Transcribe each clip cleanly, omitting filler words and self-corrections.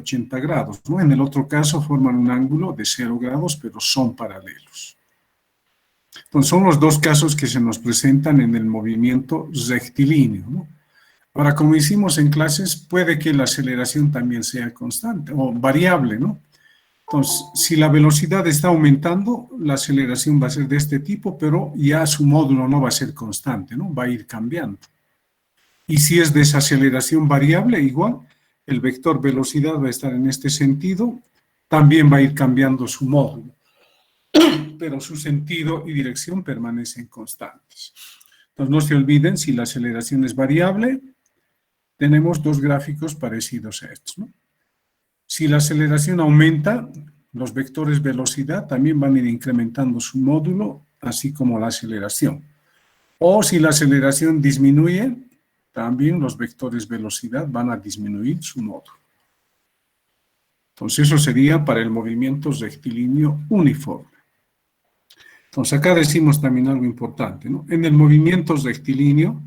180 grados, ¿no? En el otro caso forman un ángulo de 0 grados, pero son paralelos. Entonces, son los dos casos que se nos presentan en el movimiento rectilíneo, ¿no? Ahora, como hicimos en clases, puede que la aceleración también sea constante o variable, ¿no? Entonces, si la velocidad está aumentando, la aceleración va a ser de este tipo, pero ya su módulo no va a ser constante, ¿no? Va a ir cambiando. Y si es desaceleración variable, igual, el vector velocidad va a estar en este sentido, también va a ir cambiando su módulo, pero su sentido y dirección permanecen constantes. Entonces, no se olviden, si la aceleración es variable, tenemos dos gráficos parecidos a estos, ¿no? Si la aceleración aumenta, los vectores velocidad también van a ir incrementando su módulo, así como la aceleración. O si la aceleración disminuye, también los vectores velocidad van a disminuir su módulo. Entonces, eso sería para el movimiento rectilíneo uniforme. Entonces, acá decimos también algo importante, ¿no? En el movimiento rectilíneo,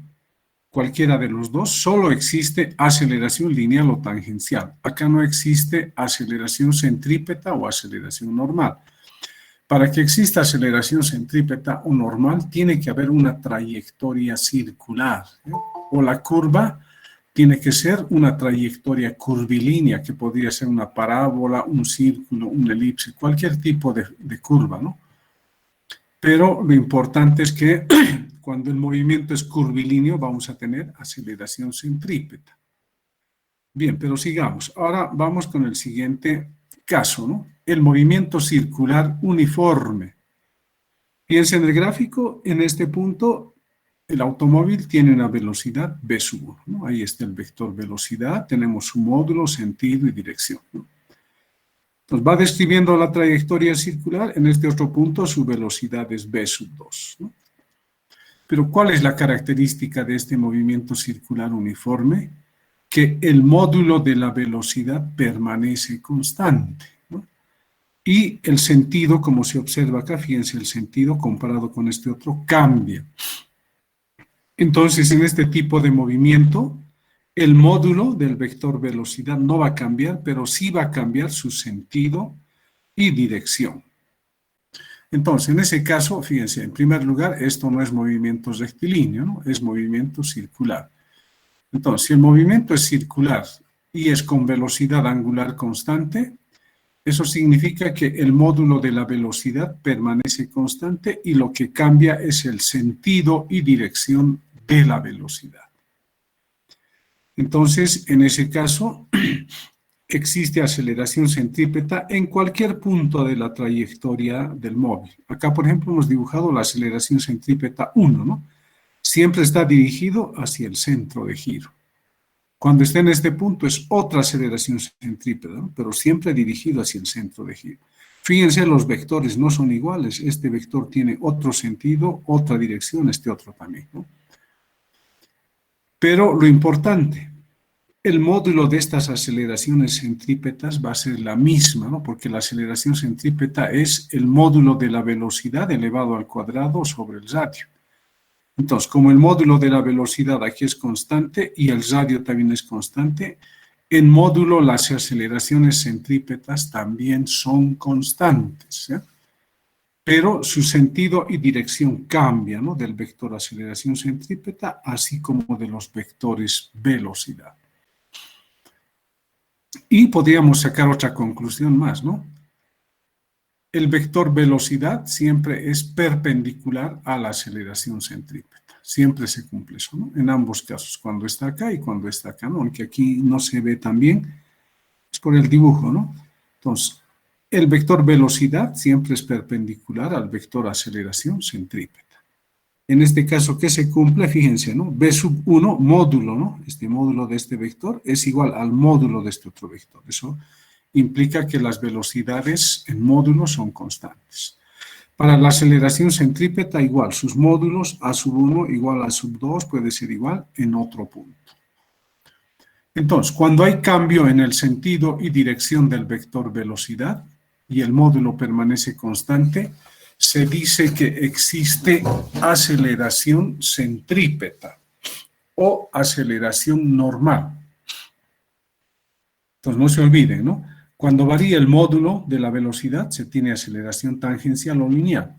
cualquiera de los dos, solo existe aceleración lineal o tangencial. Acá no existe aceleración centrípeta o aceleración normal. Para que exista aceleración centrípeta o normal, tiene que haber una trayectoria circular, ¿no? O la curva tiene que ser una trayectoria curvilínea, que podría ser una parábola, un círculo, una elipse, cualquier tipo de curva, ¿no? Pero lo importante es que cuando el movimiento es curvilíneo vamos a tener aceleración centrípeta. Bien, pero sigamos. Ahora vamos con el siguiente caso, ¿no? El movimiento circular uniforme. Fíjense en el gráfico, en este punto el automóvil tiene una velocidad v sub 1, ¿no? Ahí está el vector velocidad, tenemos su módulo, sentido y dirección, ¿no? Nos va describiendo la trayectoria circular, en este otro punto su velocidad es v sub 2, ¿no? Pero ¿cuál es la característica de este movimiento circular uniforme? Que el módulo de la velocidad permanece constante, ¿no? Y el sentido, como se observa acá, fíjense, el sentido comparado con este otro cambia. Entonces, en este tipo de movimiento, el módulo del vector velocidad no va a cambiar, pero sí va a cambiar su sentido y dirección. Entonces, en ese caso, fíjense, en primer lugar, esto no es movimiento rectilíneo, ¿no? Es movimiento circular. Entonces, si el movimiento es circular y es con velocidad angular constante, eso significa que el módulo de la velocidad permanece constante y lo que cambia es el sentido y dirección de la velocidad. Entonces, en ese caso, existe aceleración centrípeta en cualquier punto de la trayectoria del móvil. Acá, por ejemplo, hemos dibujado la aceleración centrípeta 1, ¿no? Siempre está dirigido hacia el centro de giro. Cuando está en este punto es otra aceleración centrípeta, ¿no? Pero siempre dirigido hacia el centro de giro. Fíjense, los vectores no son iguales. Este vector tiene otro sentido, otra dirección, este otro también, ¿no? Pero lo importante, el módulo de estas aceleraciones centrípetas va a ser la misma, ¿no? Porque la aceleración centrípeta es el módulo de la velocidad elevado al cuadrado sobre el radio. Entonces, como el módulo de la velocidad aquí es constante y el radio también es constante, en módulo las aceleraciones centrípetas también son constantes, ¿eh? Pero su sentido y dirección cambian, ¿no? Del vector aceleración centrípeta, así como de los vectores velocidad. Y podríamos sacar otra conclusión más, ¿no? El vector velocidad siempre es perpendicular a la aceleración centrípeta. Siempre se cumple eso, ¿no? En ambos casos, cuando está acá y cuando está acá, ¿no? Aunque aquí no se ve tan bien, es por el dibujo, ¿no? Entonces, el vector velocidad siempre es perpendicular al vector aceleración centrípeta. En este caso, ¿qué se cumple? Fíjense, ¿no? V sub 1, módulo, ¿no? Este módulo de este vector es igual al módulo de este otro vector. Eso implica que las velocidades en módulos son constantes. Para la aceleración centrípeta, igual, sus módulos A sub 1 igual a sub 2 puede ser igual en otro punto. Entonces, cuando hay cambio en el sentido y dirección del vector velocidad y el módulo permanece constante, se dice que existe aceleración centrípeta o aceleración normal. Entonces, no se olviden, ¿no? Cuando varía el módulo de la velocidad, se tiene aceleración tangencial o lineal.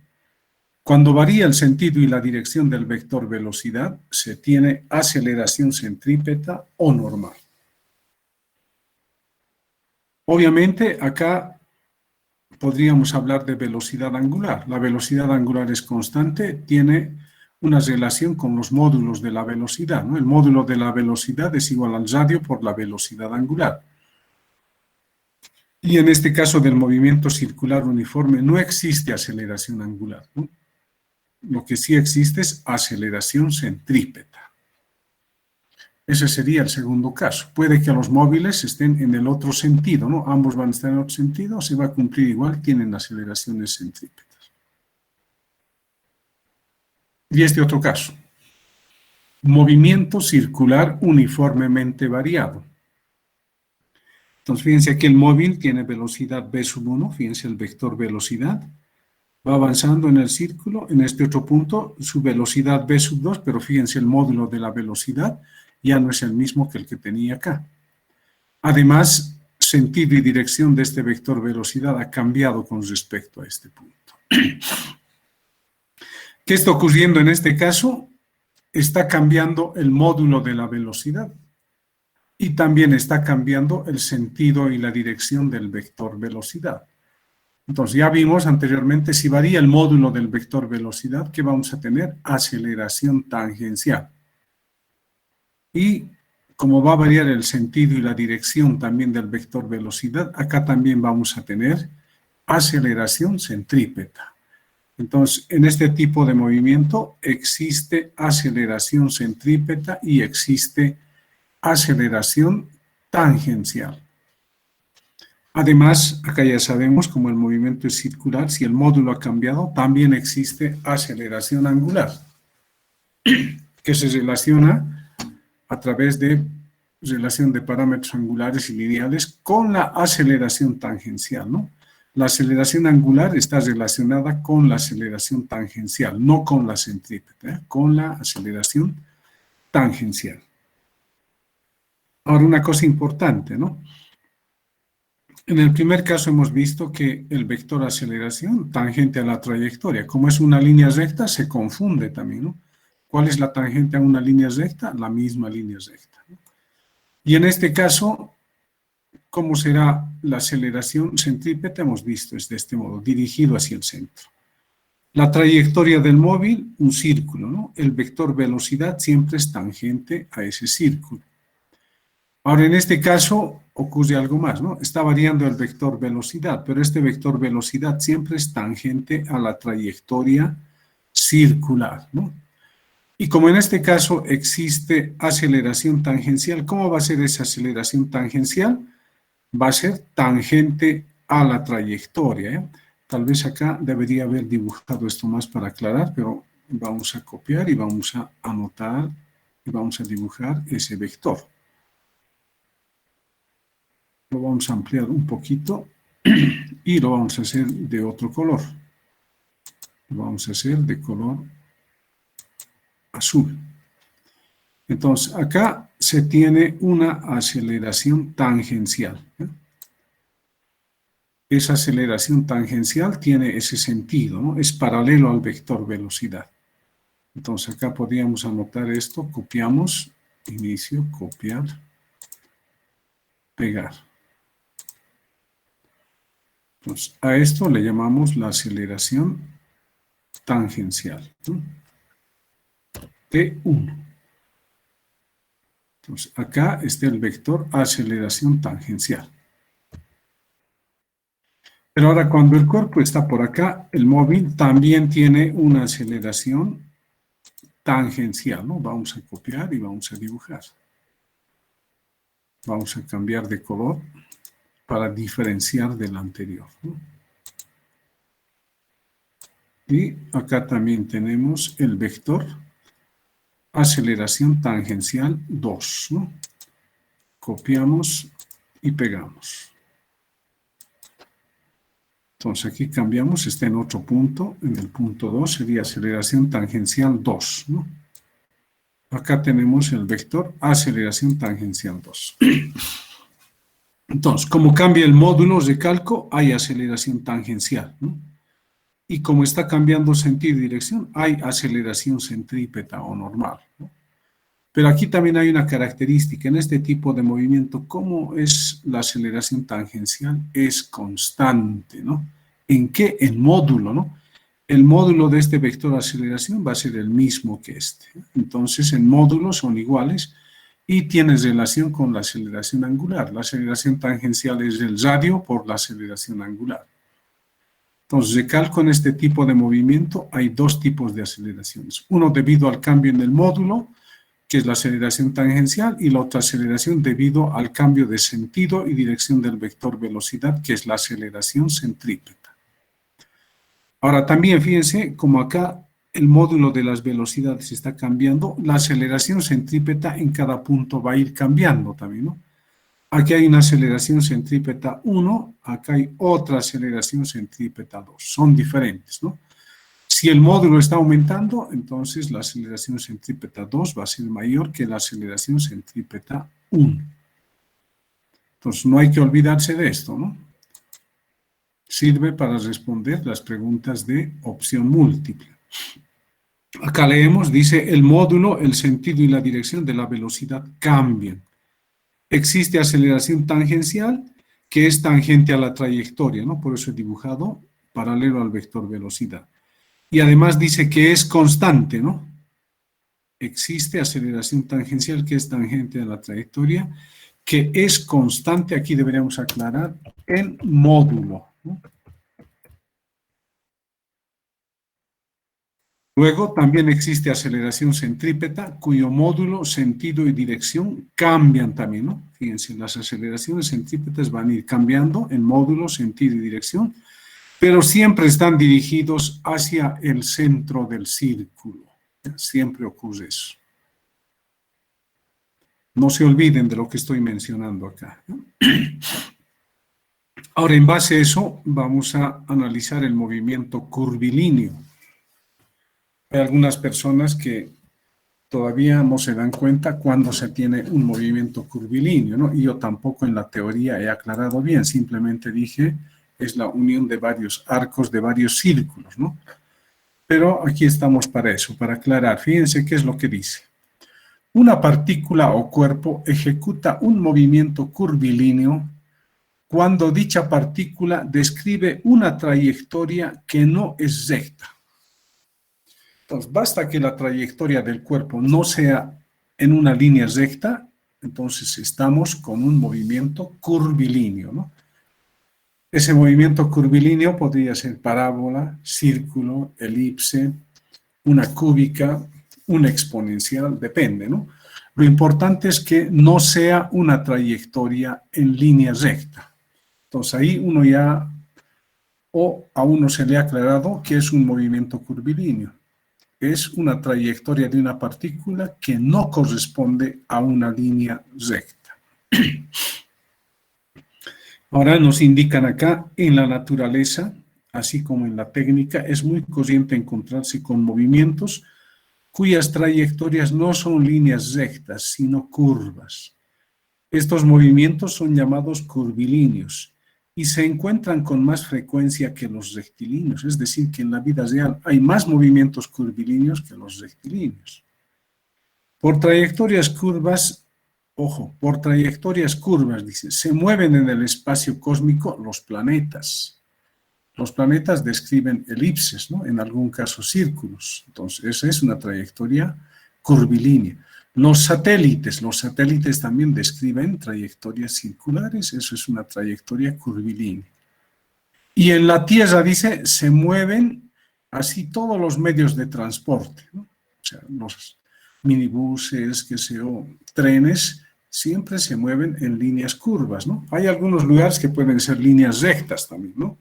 Cuando varía el sentido y la dirección del vector velocidad, se tiene aceleración centrípeta o normal. Obviamente, acá podríamos hablar de velocidad angular. La velocidad angular es constante, tiene una relación con los módulos de la velocidad, ¿no? El módulo de la velocidad es igual al radio por la velocidad angular. Y en este caso del movimiento circular uniforme no existe aceleración angular, ¿no? Lo que sí existe es aceleración centrípeta. Ese sería el segundo caso. Puede que los móviles estén en el otro sentido, ¿no? Ambos van a estar en otro sentido, se va a cumplir igual, tienen aceleraciones centrípetas. Y este otro caso. Movimiento circular uniformemente variado. Entonces, fíjense aquí el móvil tiene velocidad v sub 1, fíjense el vector velocidad, va avanzando en el círculo, en este otro punto su velocidad v sub 2, pero fíjense el módulo de la velocidad ya no es el mismo que el que tenía acá. Además, sentido y dirección de este vector velocidad ha cambiado con respecto a este punto. ¿Qué está ocurriendo en este caso? Está cambiando el módulo de la velocidad y también está cambiando el sentido y la dirección del vector velocidad. Entonces, ya vimos anteriormente, si varía el módulo del vector velocidad, ¿qué vamos a tener? Aceleración tangencial. Y como va a variar el sentido y la dirección también del vector velocidad, acá también vamos a tener aceleración centrípeta. Entonces, en este tipo de movimiento existe aceleración centrípeta y existe aceleración tangencial. Además, acá ya sabemos, como el movimiento es circular, si el módulo ha cambiado, también existe aceleración angular, que se relaciona a través de relación de parámetros angulares y lineales con la aceleración tangencial, ¿no? La aceleración angular está relacionada con la aceleración tangencial, no con la centrípeta, con la aceleración tangencial. Ahora, una cosa importante, ¿no? En el primer caso hemos visto que el vector aceleración tangente a la trayectoria, como es una línea recta, se confunde también, ¿no? ¿Cuál es la tangente a una línea recta? La misma línea recta, ¿no? Y en este caso, ¿cómo será la aceleración centrípeta? Hemos visto, es de este modo, dirigido hacia el centro. La trayectoria del móvil, un círculo, ¿no? El vector velocidad siempre es tangente a ese círculo. Ahora, en este caso, ocurre algo más, ¿no? Está variando el vector velocidad, pero este vector velocidad siempre es tangente a la trayectoria circular, ¿no? Y como en este caso existe aceleración tangencial, ¿cómo va a ser esa aceleración tangencial? Va a ser tangente a la trayectoria, ¿eh? Tal vez acá debería haber dibujado esto más para aclarar, pero vamos a copiar y vamos a anotar y vamos a dibujar ese vector. Lo vamos a ampliar un poquito y lo vamos a hacer de otro color. Lo vamos a hacer de color azul. Entonces, acá se tiene una aceleración tangencial, ¿eh? Esa aceleración tangencial tiene ese sentido, ¿no? Es paralelo al vector velocidad. Entonces, acá podríamos anotar esto, copiamos, inicio, copiar, pegar. Entonces, a esto le llamamos la aceleración tangencial, ¿no? T1. Entonces, acá está el vector aceleración tangencial. Pero ahora cuando el cuerpo está por acá, el móvil también tiene una aceleración tangencial, ¿no? Vamos a copiar y vamos a dibujar. Vamos a cambiar de color para diferenciar del anterior, ¿no? Y acá también tenemos el vector aceleración tangencial 2, ¿no? Copiamos y pegamos. Entonces aquí cambiamos, está en otro punto, en el punto 2 sería aceleración tangencial 2, ¿no? Acá tenemos el vector aceleración tangencial 2. Entonces, como cambia el módulo de calco, hay aceleración tangencial, ¿no? Y como está cambiando sentido y dirección, hay aceleración centrípeta o normal, ¿no? Pero aquí también hay una característica en este tipo de movimiento, ¿cómo es la aceleración tangencial? Es constante, ¿no? ¿En qué? El módulo, ¿no? El módulo de este vector de aceleración va a ser el mismo que este. Entonces, en módulos son iguales y tienes relación con la aceleración angular. La aceleración tangencial es el radio por la aceleración angular. Entonces, recalco en este tipo de movimiento hay dos tipos de aceleraciones. Uno debido al cambio en el módulo, que es la aceleración tangencial, y la otra aceleración debido al cambio de sentido y dirección del vector velocidad, que es la aceleración centrípeta. Ahora también fíjense como acá el módulo de las velocidades está cambiando, la aceleración centrípeta en cada punto va a ir cambiando también, ¿no? Aquí hay una aceleración centrípeta 1, acá hay otra aceleración centrípeta 2, son diferentes, ¿no? Si el módulo está aumentando, entonces la aceleración centrípeta 2 va a ser mayor que la aceleración centrípeta 1. Entonces no hay que olvidarse de esto, ¿no? Sirve para responder las preguntas de opción múltiple. Acá leemos, dice, el módulo, el sentido y la dirección de la velocidad cambian. Existe aceleración tangencial que es tangente a la trayectoria, ¿no? Por eso he dibujado paralelo al vector velocidad. Y además dice que es constante, ¿no? Existe aceleración tangencial que es tangente a la trayectoria, que es constante, aquí deberíamos aclarar, en módulo, ¿no? Luego también existe aceleración centrípeta, cuyo módulo, sentido y dirección cambian también, ¿no? Fíjense, las aceleraciones centrípetas van a ir cambiando en módulo, sentido y dirección, pero siempre están dirigidos hacia el centro del círculo. Siempre ocurre eso. No se olviden de lo que estoy mencionando acá, ¿no? Ahora, en base a eso, vamos a analizar el movimiento curvilíneo. Hay algunas personas que todavía no se dan cuenta cuando se tiene un movimiento curvilíneo, ¿no? Y yo tampoco en la teoría he aclarado bien, simplemente dije, es la unión de varios arcos, de varios círculos, ¿no? Pero aquí estamos para eso, para aclarar. Fíjense qué es lo que dice. Una partícula o cuerpo ejecuta un movimiento curvilíneo cuando dicha partícula describe una trayectoria que no es recta. Entonces, basta que la trayectoria del cuerpo no sea en una línea recta, entonces estamos con un movimiento curvilíneo, ¿no? Ese movimiento curvilíneo podría ser parábola, círculo, elipse, una cúbica, una exponencial, depende, ¿no? Lo importante es que no sea una trayectoria en línea recta. Entonces ahí uno ya, o a uno se le ha aclarado que es un movimiento curvilíneo. Es una trayectoria de una partícula que no corresponde a una línea recta. Ahora nos indican acá, en la naturaleza, así como en la técnica, es muy corriente encontrarse con movimientos cuyas trayectorias no son líneas rectas, sino curvas. Estos movimientos son llamados curvilíneos y se encuentran con más frecuencia que los rectilíneos, es decir, que en la vida real hay más movimientos curvilíneos que los rectilíneos. Por trayectorias curvas, ojo, por trayectorias curvas, dice, se mueven en el espacio cósmico los planetas. Los planetas describen elipses, ¿no? En algún caso círculos. Entonces, esa es una trayectoria curvilínea. Los satélites también describen trayectorias circulares, eso es una trayectoria curvilínea. Y en la Tierra, dice, se mueven así todos los medios de transporte, ¿no? O sea, los minibuses, qué sé yo, trenes, siempre se mueven en líneas curvas, ¿no? Hay algunos lugares que pueden ser líneas rectas también, ¿no?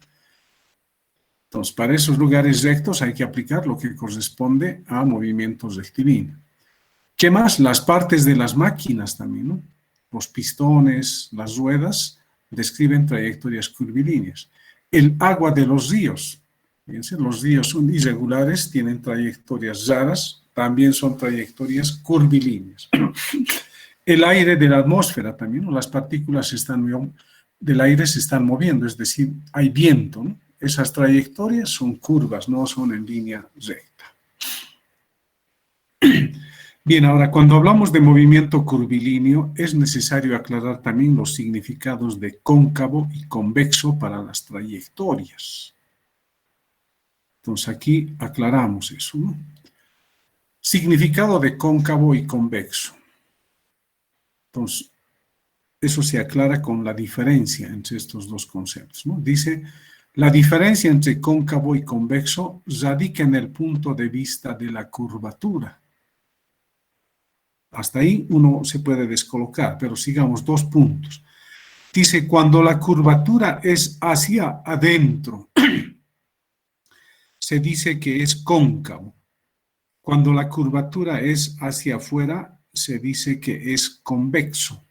Entonces, para esos lugares rectos hay que aplicar lo que corresponde a movimientos rectilíneos. ¿Qué más? Las partes de las máquinas también, ¿no? Los pistones, las ruedas, describen trayectorias curvilíneas. El agua de los ríos, fíjense, los ríos son irregulares, tienen trayectorias raras, también son trayectorias curvilíneas. El aire de la atmósfera también, ¿no? Las partículas están del aire se están moviendo, es decir, hay viento, ¿no? Esas trayectorias son curvas, no son en línea recta. Bien, ahora, cuando hablamos de movimiento curvilíneo, es necesario aclarar también los significados de cóncavo y convexo para las trayectorias. Entonces, aquí aclaramos eso, ¿no? Significado de cóncavo y convexo. Entonces, eso se aclara con la diferencia entre estos dos conceptos, ¿no? Dice, la diferencia entre cóncavo y convexo radica en el punto de vista de la curvatura. Hasta ahí uno se puede descolocar, pero sigamos 2 puntos. Dice, cuando la curvatura es hacia adentro, se dice que es cóncavo. Cuando la curvatura es hacia afuera, se dice que es convexo.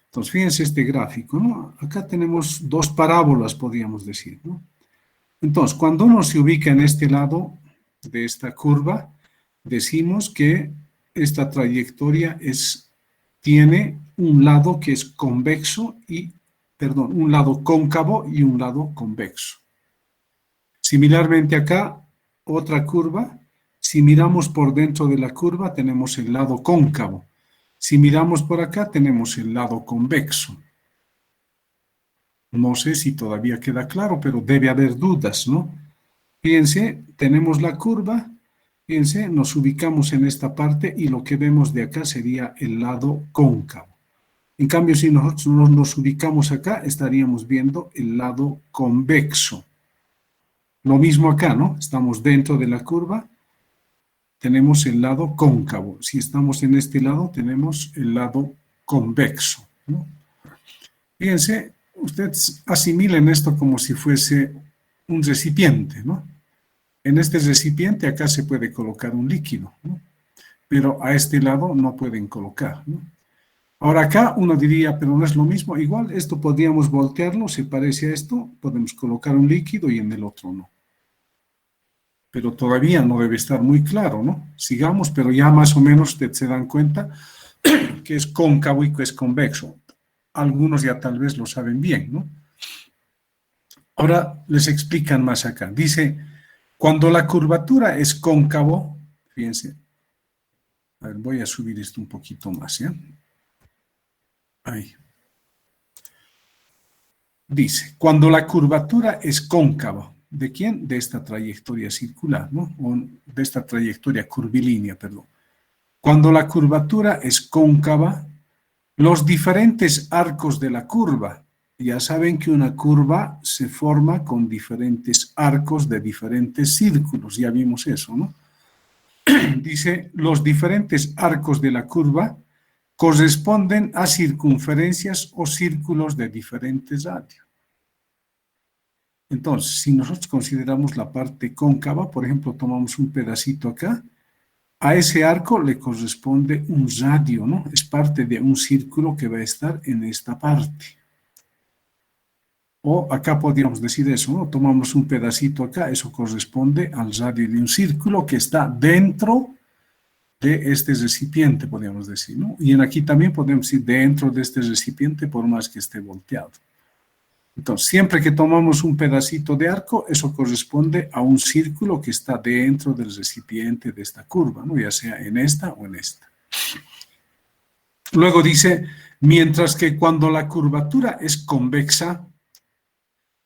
Entonces, fíjense este gráfico, ¿no? Acá tenemos 2 parábolas, podríamos decir, ¿no? Entonces, cuando uno se ubica en este lado de esta curva, decimos que esta trayectoria tiene un lado que es convexo un lado cóncavo y un lado convexo. Similarmente acá, otra curva, si miramos por dentro de la curva tenemos el lado cóncavo. Si miramos por acá tenemos el lado convexo. No sé si todavía queda claro, pero debe haber dudas, ¿no? Fíjense, tenemos la curva. Fíjense, nos ubicamos en esta parte y lo que vemos de acá sería el lado cóncavo. En cambio, si nosotros nos ubicamos acá, estaríamos viendo el lado convexo. Lo mismo acá, ¿no? Estamos dentro de la curva, tenemos el lado cóncavo. Si estamos en este lado, tenemos el lado convexo, ¿no? Fíjense, ustedes asimilen esto como si fuese un recipiente, ¿no? En este recipiente acá se puede colocar un líquido, ¿no? Pero a este lado no pueden colocar, ¿no? Ahora acá uno diría, pero no es lo mismo. Igual esto podríamos voltearlo, se parece a esto, podemos colocar un líquido y en el otro no. Pero todavía no debe estar muy claro, ¿no? Sigamos, pero ya más o menos ustedes se dan cuenta que es cóncavo y que es convexo. Algunos ya tal vez lo saben bien, ¿no? Ahora les explican más acá. Dice, cuando la curvatura es cóncavo, fíjense, a ver, voy a subir esto un poquito más, ¿ya? Ahí. Dice, cuando la curvatura es cóncava, ¿de quién? De esta trayectoria circular, ¿no? O de esta trayectoria curvilínea, perdón. Cuando la curvatura es cóncava, los diferentes arcos de la curva, ya saben que una curva se forma con diferentes arcos de diferentes círculos, ya vimos eso, ¿no? Dice, los diferentes arcos de la curva corresponden a circunferencias o círculos de diferentes radios. Entonces, si nosotros consideramos la parte cóncava, por ejemplo, tomamos un pedacito acá, a ese arco le corresponde un radio, ¿no? Es parte de un círculo que va a estar en esta parte. O acá podríamos decir eso, ¿no? Tomamos un pedacito acá, eso corresponde al radio de un círculo que está dentro de este recipiente, podríamos decir, ¿no? Y aquí también podemos decir dentro de este recipiente, por más que esté volteado. Entonces, siempre que tomamos un pedacito de arco, eso corresponde a un círculo que está dentro del recipiente de esta curva, ¿no? Ya sea en esta o en esta. Luego dice, mientras que cuando la curvatura es convexa,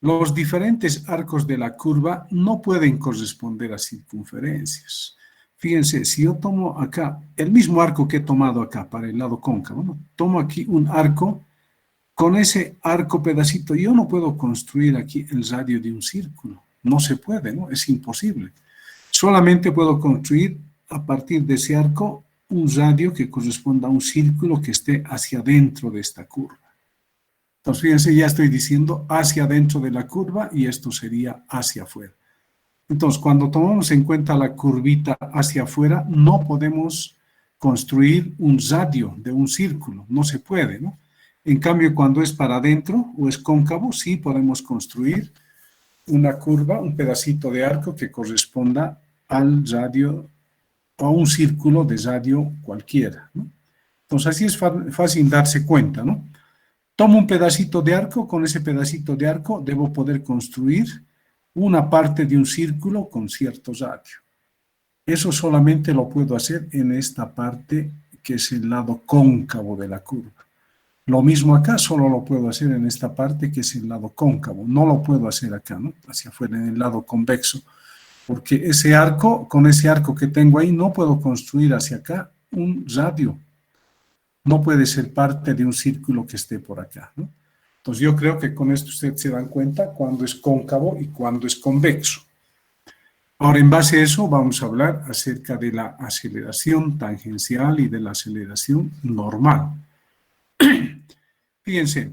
los diferentes arcos de la curva no pueden corresponder a circunferencias. Fíjense, si yo tomo acá el mismo arco que he tomado acá para el lado cóncavo, ¿no? Tomo aquí un arco. Con ese arco pedacito yo no puedo construir aquí el radio de un círculo. No se puede, ¿no? Es imposible. Solamente puedo construir a partir de ese arco un radio que corresponda a un círculo que esté hacia adentro de esta curva. Entonces, fíjense, ya estoy diciendo hacia adentro de la curva y esto sería hacia afuera. Entonces, cuando tomamos en cuenta la curvita hacia afuera, no podemos construir un radio de un círculo. No se puede, ¿no? En cambio, cuando es para adentro o es cóncavo, sí podemos construir una curva, un pedacito de arco que corresponda al radio o a un círculo de radio cualquiera, ¿no? Entonces, así es fácil darse cuenta, ¿no? Tomo un pedacito de arco, con ese pedacito de arco debo poder construir una parte de un círculo con cierto radio. Eso solamente lo puedo hacer en esta parte que es el lado cóncavo de la curva. Lo mismo acá, solo lo puedo hacer en esta parte que es el lado cóncavo. No lo puedo hacer acá, ¿no? Hacia afuera, en el lado convexo. Porque ese arco, con ese arco que tengo ahí, no puedo construir hacia acá un radio. No puede ser parte de un círculo que esté por acá, ¿no? Entonces yo creo que con esto ustedes se dan cuenta cuando es cóncavo y cuando es convexo. Ahora, en base a eso, vamos a hablar acerca de la aceleración tangencial y de la aceleración normal. Fíjense,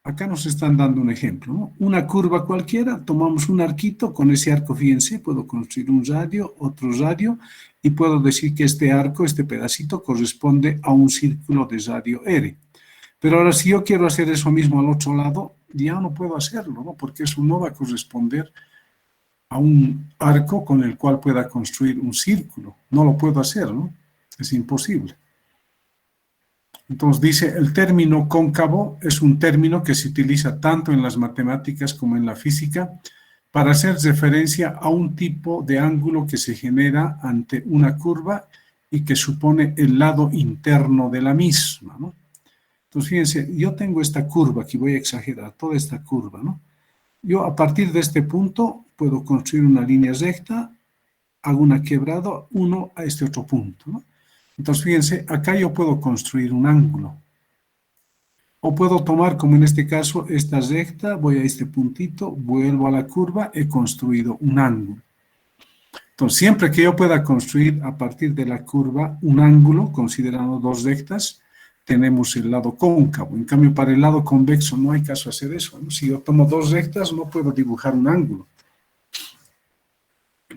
acá nos están dando un ejemplo, ¿no? Una curva cualquiera, tomamos un arquito, con ese arco, fíjense, puedo construir un radio, otro radio, y puedo decir que este arco, este pedacito, corresponde a un círculo de radio R. Pero ahora, si yo quiero hacer eso mismo al otro lado, ya no puedo hacerlo, ¿no? Porque eso no va a corresponder a un arco con el cual pueda construir un círculo. No lo puedo hacer, ¿no? Es imposible. Entonces dice, el término cóncavo es un término que se utiliza tanto en las matemáticas como en la física para hacer referencia a un tipo de ángulo que se genera ante una curva y que supone el lado interno de la misma, ¿no? Entonces fíjense, yo tengo esta curva, aquí voy a exagerar, toda esta curva, ¿no? Yo a partir de este punto puedo construir una línea recta, hago una quebrada, uno a este otro punto, ¿no? Entonces, fíjense, acá yo puedo construir un ángulo. O puedo tomar, como en este caso, esta recta, voy a este puntito, vuelvo a la curva, he construido un ángulo. Entonces, siempre que yo pueda construir a partir de la curva un ángulo, considerando dos rectas, tenemos el lado cóncavo. En cambio, para el lado convexo no hay caso hacer eso, ¿no? Si yo tomo dos rectas, no puedo dibujar un ángulo.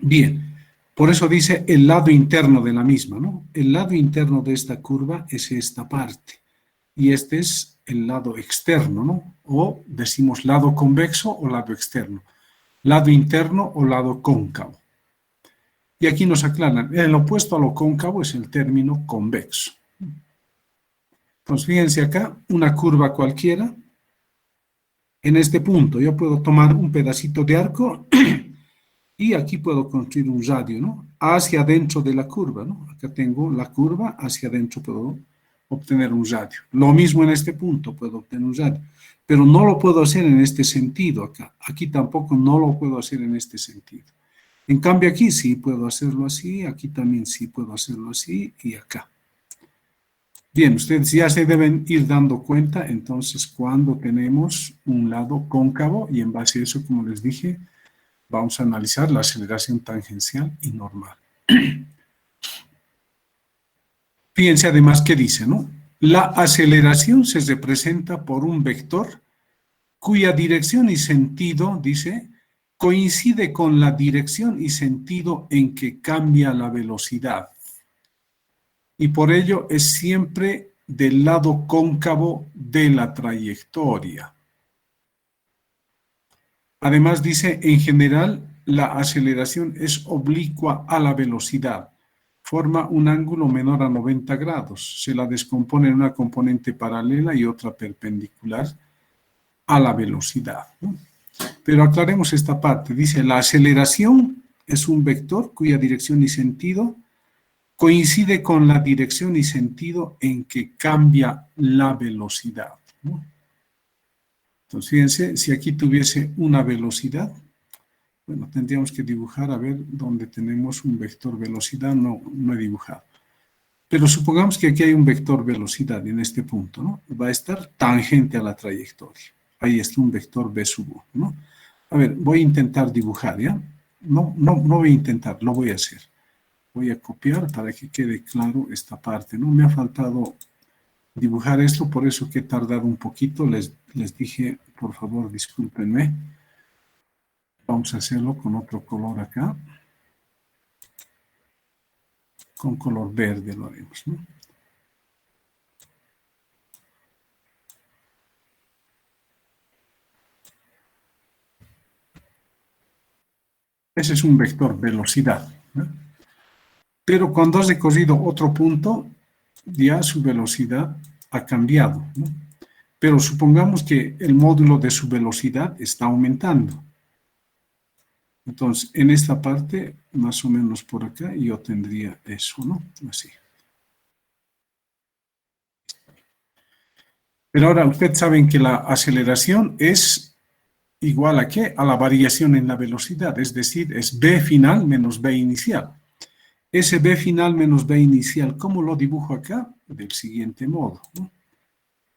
Bien. Por eso dice el lado interno de la misma, ¿no? El lado interno de esta curva es esta parte. Y este es el lado externo, ¿no? O decimos lado convexo o lado externo. Lado interno o lado cóncavo. Y aquí nos aclaran, el opuesto a lo cóncavo es el término convexo. Entonces, fíjense acá, una curva cualquiera. En este punto yo puedo tomar un pedacito de arco y aquí puedo construir un radio, ¿no? Hacia adentro de la curva, ¿no? Acá tengo la curva, hacia adentro puedo obtener un radio. Lo mismo en este punto, puedo obtener un radio. Pero no lo puedo hacer en este sentido acá. Aquí tampoco no lo puedo hacer en este sentido. En cambio aquí sí puedo hacerlo así, aquí también sí puedo hacerlo así y acá. Bien, ustedes ya se deben ir dando cuenta entonces cuando tenemos un lado cóncavo y en base a eso, como les dije, vamos a analizar la aceleración tangencial y normal. Fíjense además que dice, ¿no? La aceleración se representa por un vector cuya dirección y sentido, dice, coincide con la dirección y sentido en que cambia la velocidad. Y por ello es siempre del lado cóncavo de la trayectoria. Además dice, en general, la aceleración es oblicua a la velocidad. Forma un ángulo menor a 90 grados. Se la descompone en una componente paralela y otra perpendicular a la velocidad, ¿no? Pero aclaremos esta parte. Dice, la aceleración es un vector cuya dirección y sentido coincide con la dirección y sentido en que cambia la velocidad, ¿no? Entonces, fíjense, si aquí tuviese una velocidad, bueno, tendríamos que dibujar, a ver, donde tenemos un vector velocidad, no he dibujado. Pero supongamos que aquí hay un vector velocidad en este punto, ¿no? Va a estar tangente a la trayectoria. Ahí está un vector v sub 1, ¿no? A ver, voy a intentar dibujar, ¿ya? No voy a intentar, lo voy a hacer. Voy a copiar para que quede claro esta parte, ¿no? Me ha faltado dibujar esto, por eso que he tardado un poquito. Les dije, por favor, discúlpenme. Vamos a hacerlo con otro color acá. Con color verde lo haremos, ¿no? Ese es un vector velocidad, ¿no? Pero cuando has recorrido otro punto, ya su velocidad ha cambiado, ¿no? pero supongamos que el módulo de su velocidad está aumentando. Entonces, en esta parte, más o menos por acá, yo tendría eso, ¿no? Así. Pero ahora ustedes saben que la aceleración es igual a ¿qué? A la variación en la velocidad, es decir, es B final menos B inicial. Ese B final menos B inicial, ¿cómo lo dibujo acá? Del siguiente modo, ¿no?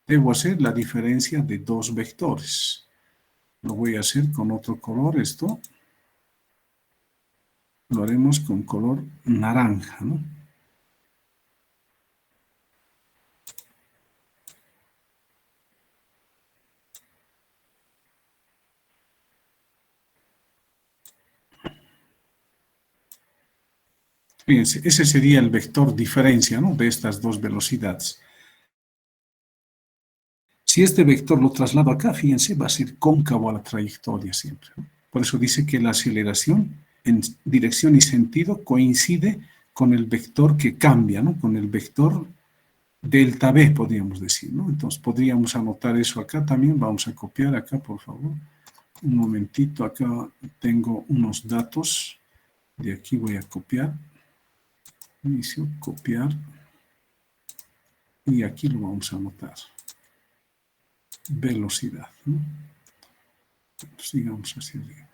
Debo hacer la diferencia de dos vectores. Lo voy a hacer con otro color, esto. Lo haremos con color naranja, ¿no? Fíjense, ese sería el vector diferencia, ¿no? De estas dos velocidades. Si este vector lo traslado acá, fíjense, va a ser cóncavo a la trayectoria siempre, ¿no? Por eso dice que la aceleración en dirección y sentido coincide con el vector que cambia, ¿no? Con el vector delta B, podríamos decir, ¿no? Entonces, podríamos anotar eso acá también. Vamos a copiar acá, por favor. Un momentito, acá tengo unos datos. De aquí voy a copiar. Inicio, copiar. Y aquí lo vamos a anotar. Velocidad, ¿no? Sigamos hacia arriba.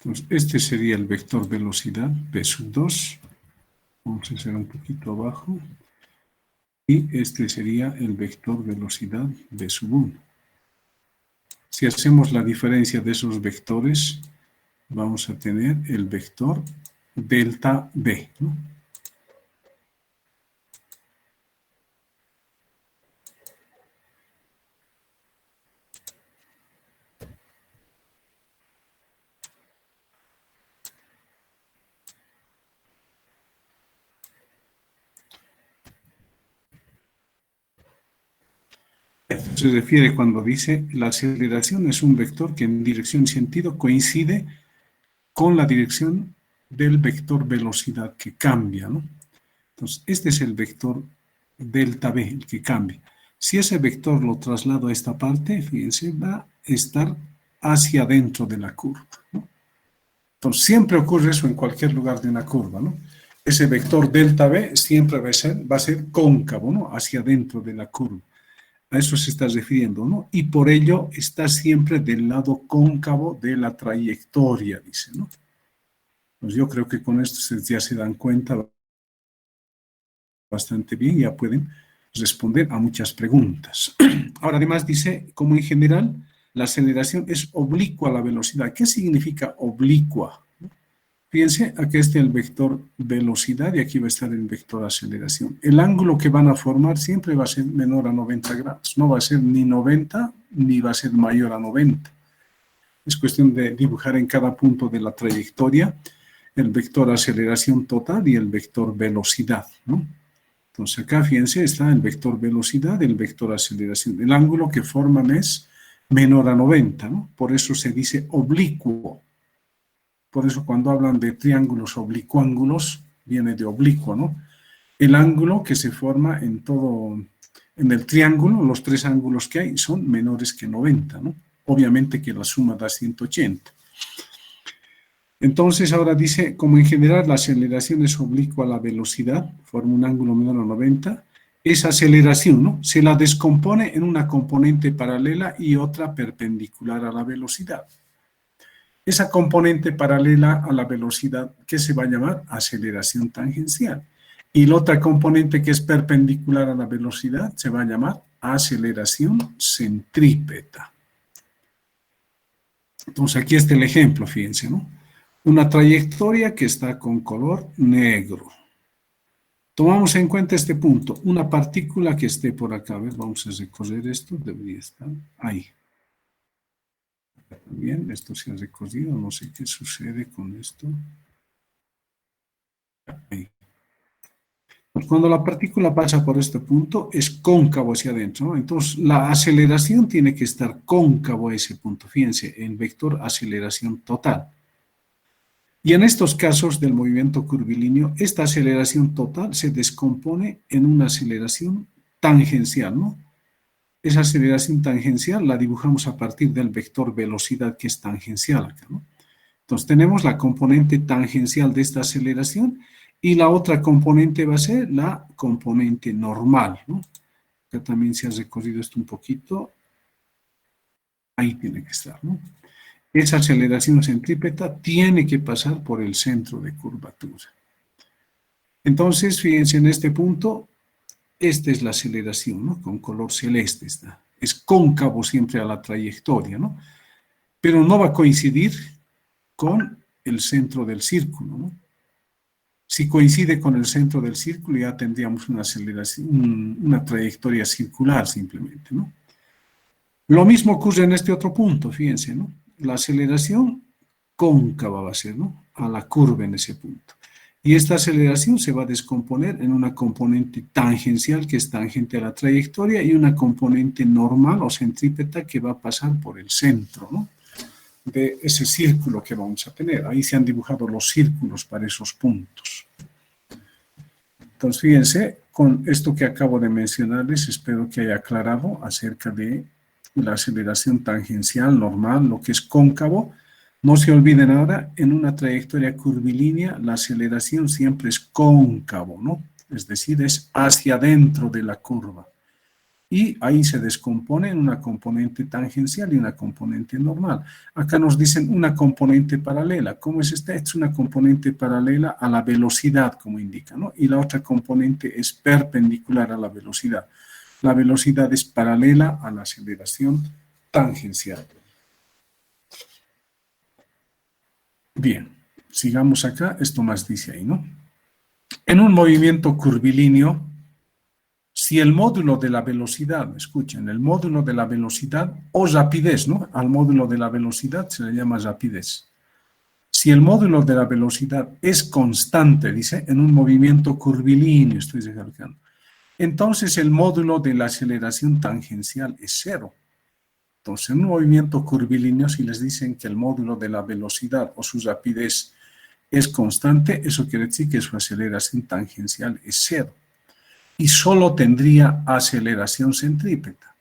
Entonces, este sería el vector velocidad, P sub 2. Vamos a hacer un poquito abajo. Y este sería el vector velocidad, B sub 1. Si hacemos la diferencia de esos vectores, vamos a tener el vector delta B, ¿no? Se refiere cuando dice la aceleración es un vector que en dirección y sentido coincide con la dirección del vector velocidad que cambia, ¿no? Entonces, este es el vector delta B, el que cambia. Si ese vector lo traslado a esta parte, fíjense, va a estar hacia adentro de la curva, ¿no? Entonces, siempre ocurre eso en cualquier lugar de una curva, ¿no? Ese vector delta B siempre va a ser cóncavo, ¿no? Hacia adentro de la curva. A eso se está refiriendo, ¿no? Y por ello está siempre del lado cóncavo de la trayectoria, dice, ¿no? Pues yo creo que con esto ya se dan cuenta bastante bien, ya pueden responder a muchas preguntas. Ahora, además dice, como en general, la aceleración es oblicua a la velocidad. ¿Qué significa oblicua? Fíjense, aquí está el vector velocidad y aquí va a estar el vector aceleración. El ángulo que van a formar siempre va a ser menor a 90 grados. No va a ser ni 90 ni va a ser mayor a 90. Es cuestión de dibujar en cada punto de la trayectoria el vector aceleración total y el vector velocidad, ¿no? Entonces acá, fíjense, está el vector velocidad, el vector aceleración. El ángulo que forman es menor a 90, ¿no? Por eso se dice oblicuo. Por eso cuando hablan de triángulos oblicuángulos, viene de oblicuo, ¿no? El ángulo que se forma en el triángulo, los tres ángulos que hay son menores que 90, ¿no? Obviamente que la suma da 180. Entonces ahora dice, como en general la aceleración es oblicua a la velocidad, forma un ángulo menor a 90, esa aceleración, ¿no? Se la descompone en una componente paralela y otra perpendicular a la velocidad. Esa componente paralela a la velocidad, ¿qué se va a llamar? Aceleración tangencial. Y la otra componente que es perpendicular a la velocidad se va a llamar aceleración centrípeta. Entonces aquí está el ejemplo, fíjense, ¿no? Una trayectoria que está con color negro. Tomamos en cuenta este punto, una partícula que esté por acá. A ver, vamos a recorrer esto, debería estar ahí. Bien, esto se ha recorrido, no sé qué sucede con esto. Ahí. Cuando la partícula pasa por este punto, es cóncavo hacia adentro, ¿no? Entonces, la aceleración tiene que estar cóncavo a ese punto. Fíjense, en vector aceleración total. Y en estos casos del movimiento curvilíneo, esta aceleración total se descompone en una aceleración tangencial, ¿no? Esa aceleración tangencial la dibujamos a partir del vector velocidad que es tangencial acá, ¿no? Entonces tenemos la componente tangencial de esta aceleración y la otra componente va a ser la componente normal, ¿no? Acá también se ha recorrido esto un poquito. Ahí tiene que estar, ¿no? Esa aceleración centrípeta tiene que pasar por el centro de curvatura. Entonces, fíjense en este punto, esta es la aceleración, ¿no? Con color celeste está. Es cóncavo siempre a la trayectoria, ¿no? Pero no va a coincidir con el centro del círculo, ¿no? Si coincide con el centro del círculo, ya tendríamos una aceleración, una trayectoria circular simplemente, ¿no? Lo mismo ocurre en este otro punto, fíjense, ¿no? La aceleración cóncava va a ser, ¿no? A la curva en ese punto. Y esta aceleración se va a descomponer en una componente tangencial que es tangente a la trayectoria y una componente normal o centrípeta que va a pasar por el centro, ¿no? De ese círculo que vamos a tener. Ahí se han dibujado los círculos para esos puntos. Entonces, fíjense, con esto que acabo de mencionarles, espero que haya aclarado acerca de la aceleración tangencial normal, lo que es cóncavo. No se olviden ahora, en una trayectoria curvilínea, la aceleración siempre es cóncavo, ¿no? Es decir, es hacia adentro de la curva. Y ahí se descompone en una componente tangencial y una componente normal. Acá nos dicen una componente paralela. ¿Cómo es esta? Es una componente paralela a la velocidad, como indica, ¿no? Y la otra componente es perpendicular a la velocidad. La velocidad es paralela a la aceleración tangencial. Bien, sigamos acá. Esto más dice ahí, ¿no? En un movimiento curvilíneo, si el módulo de la velocidad, escuchen, el módulo de la velocidad o rapidez, ¿no? Al módulo de la velocidad se le llama rapidez. Si el módulo de la velocidad es constante, dice, en un movimiento curvilíneo, estoy recalcando, entonces el módulo de la aceleración tangencial es cero. Entonces, en un movimiento curvilíneo, si les dicen que el módulo de la velocidad o su rapidez es constante, eso quiere decir que su aceleración tangencial es cero. Y solo tendría aceleración centrípeta.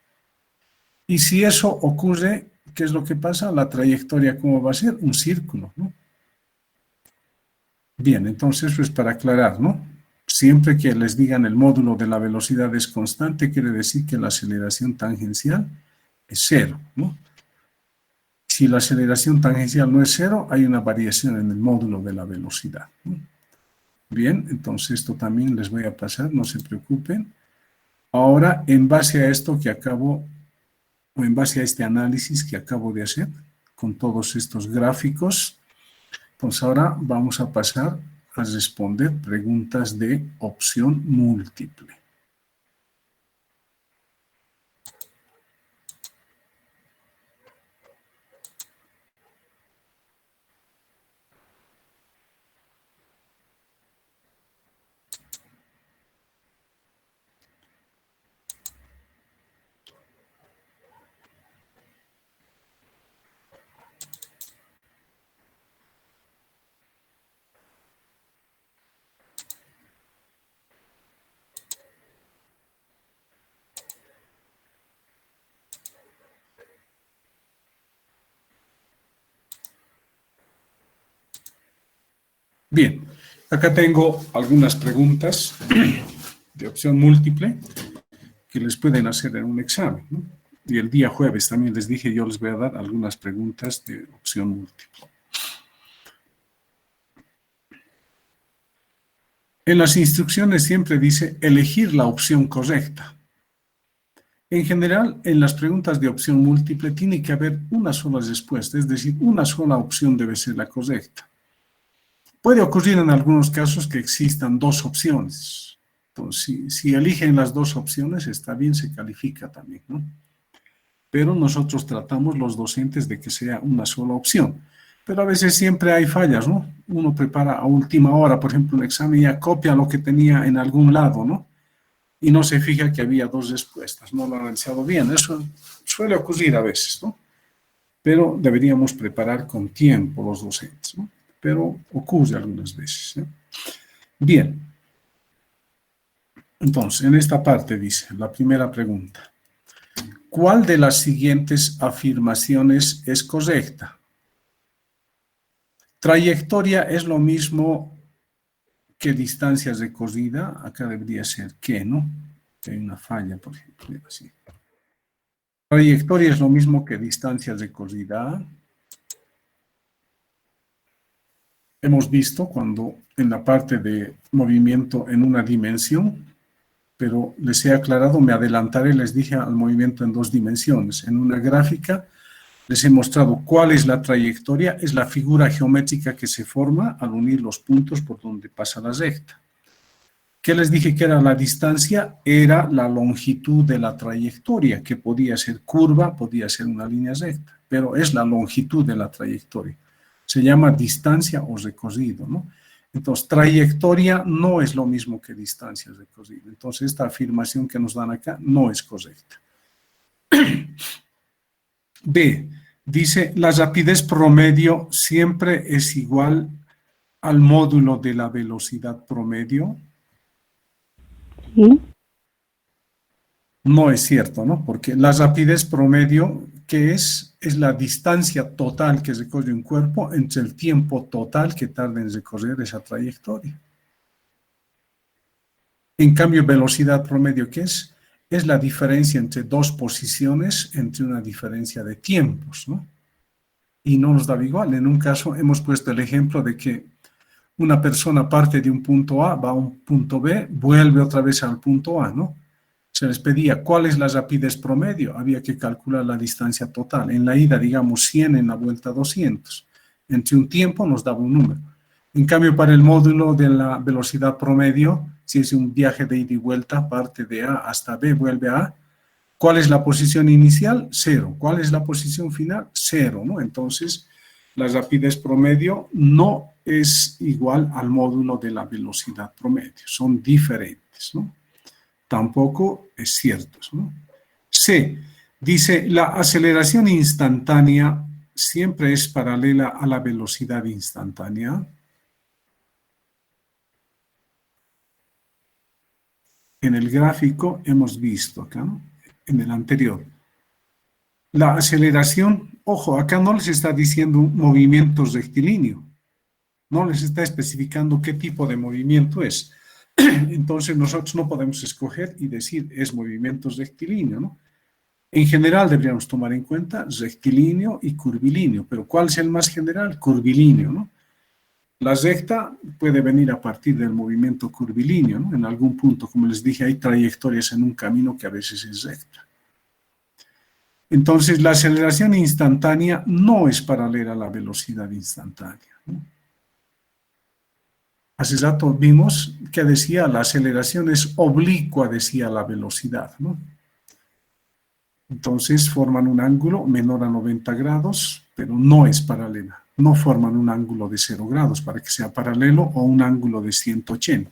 Y si eso ocurre, ¿qué es lo que pasa? La trayectoria, ¿cómo va a ser? Un círculo, ¿no? Bien, entonces, pues para aclarar, ¿no? Siempre que les digan el módulo de la velocidad es constante, quiere decir que la aceleración tangencial es cero, ¿no? Si la aceleración tangencial no es cero, hay una variación en el módulo de la velocidad, ¿no? Bien, entonces esto también les voy a pasar, no se preocupen. Ahora, en base a esto que acabo, o en base a este análisis que acabo de hacer, con todos estos gráficos, pues ahora vamos a pasar a responder preguntas de opción múltiple. Bien, acá tengo algunas preguntas de opción múltiple que les pueden hacer en un examen, ¿no? Y el día jueves también les dije, yo les voy a dar algunas preguntas de opción múltiple. En las instrucciones siempre dice elegir la opción correcta. En general, en las preguntas de opción múltiple tiene que haber una sola respuesta, es decir, una sola opción debe ser la correcta. Puede ocurrir en algunos casos que existan dos opciones, Entonces, si eligen las dos opciones, está bien, se califica también, ¿no? Pero nosotros tratamos los docentes de que sea una sola opción. Pero a veces siempre hay fallas, ¿no? Uno prepara a última hora, por ejemplo, un examen y ya copia lo que tenía en algún lado, ¿no? Y no se fija que había dos respuestas, no lo ha analizado bien. Eso suele ocurrir a veces, ¿no? Pero deberíamos preparar con tiempo los docentes, ¿no? Pero ocurre algunas veces, ¿eh? Bien. Entonces, en esta parte dice, la primera pregunta. ¿Cuál de las siguientes afirmaciones es correcta? Trayectoria es lo mismo que distancia recorrida. Acá debería ser que, ¿no? Que hay una falla, por ejemplo, así. Trayectoria es lo mismo que distancia recorrida. Hemos visto cuando en la parte de movimiento en una dimensión, pero les he aclarado, me adelantaré, les dije al movimiento en dos dimensiones. En una gráfica les he mostrado cuál es la trayectoria, es la figura geométrica que se forma al unir los puntos por donde pasa la recta. ¿Qué les dije que era la distancia? Era la longitud de la trayectoria, que podía ser curva, podía ser una línea recta, pero es la longitud de la trayectoria. Se llama distancia o recorrido, ¿no? Entonces, trayectoria no es lo mismo que distancia recorrida. Entonces, esta afirmación que nos dan acá no es correcta. B, dice, la rapidez promedio siempre es igual al módulo de la velocidad promedio. Sí. No es cierto, ¿no? Porque la rapidez promedio, ¿qué es? Es la distancia total que recorre un cuerpo entre el tiempo total que tarda en recorrer esa trayectoria. En cambio, velocidad promedio, ¿qué es? Es la diferencia entre dos posiciones, entre una diferencia de tiempos, ¿no? Y no nos da igual. En un caso hemos puesto el ejemplo de que una persona parte de un punto A, va a un punto B, vuelve otra vez al punto A, ¿no? Se les pedía cuál es la rapidez promedio, había que calcular la distancia total. En la ida, digamos, 100, en la vuelta 200. Entre un tiempo nos daba un número. En cambio, para el módulo de la velocidad promedio, si es un viaje de ida y vuelta, parte de A hasta B, vuelve a A, ¿cuál es la posición inicial? 0. ¿Cuál es la posición final? 0, ¿no? Entonces, la rapidez promedio no es igual al módulo de la velocidad promedio. Son diferentes, ¿no? Tampoco es cierto, ¿no? C, dice, la aceleración instantánea siempre es paralela a la velocidad instantánea. En el gráfico hemos visto acá, ¿no? En el anterior. La aceleración, ojo, acá no les está diciendo un movimiento rectilíneo, no les está especificando qué tipo de movimiento es. Entonces nosotros no podemos escoger y decir es movimiento rectilíneo, ¿no? En general deberíamos tomar en cuenta rectilíneo y curvilíneo, pero ¿cuál es el más general? Curvilíneo, ¿no? La recta puede venir a partir del movimiento curvilíneo, ¿no? En algún punto, como les dije, hay trayectorias en un camino que a veces es recta. Entonces, la aceleración instantánea no es paralela a la velocidad instantánea, ¿no? Hace rato vimos que decía la aceleración es oblicua, decía la velocidad, ¿no? Entonces forman un ángulo menor a 90 grados, pero no es paralela. No forman un ángulo de 0 grados para que sea paralelo o un ángulo de 180.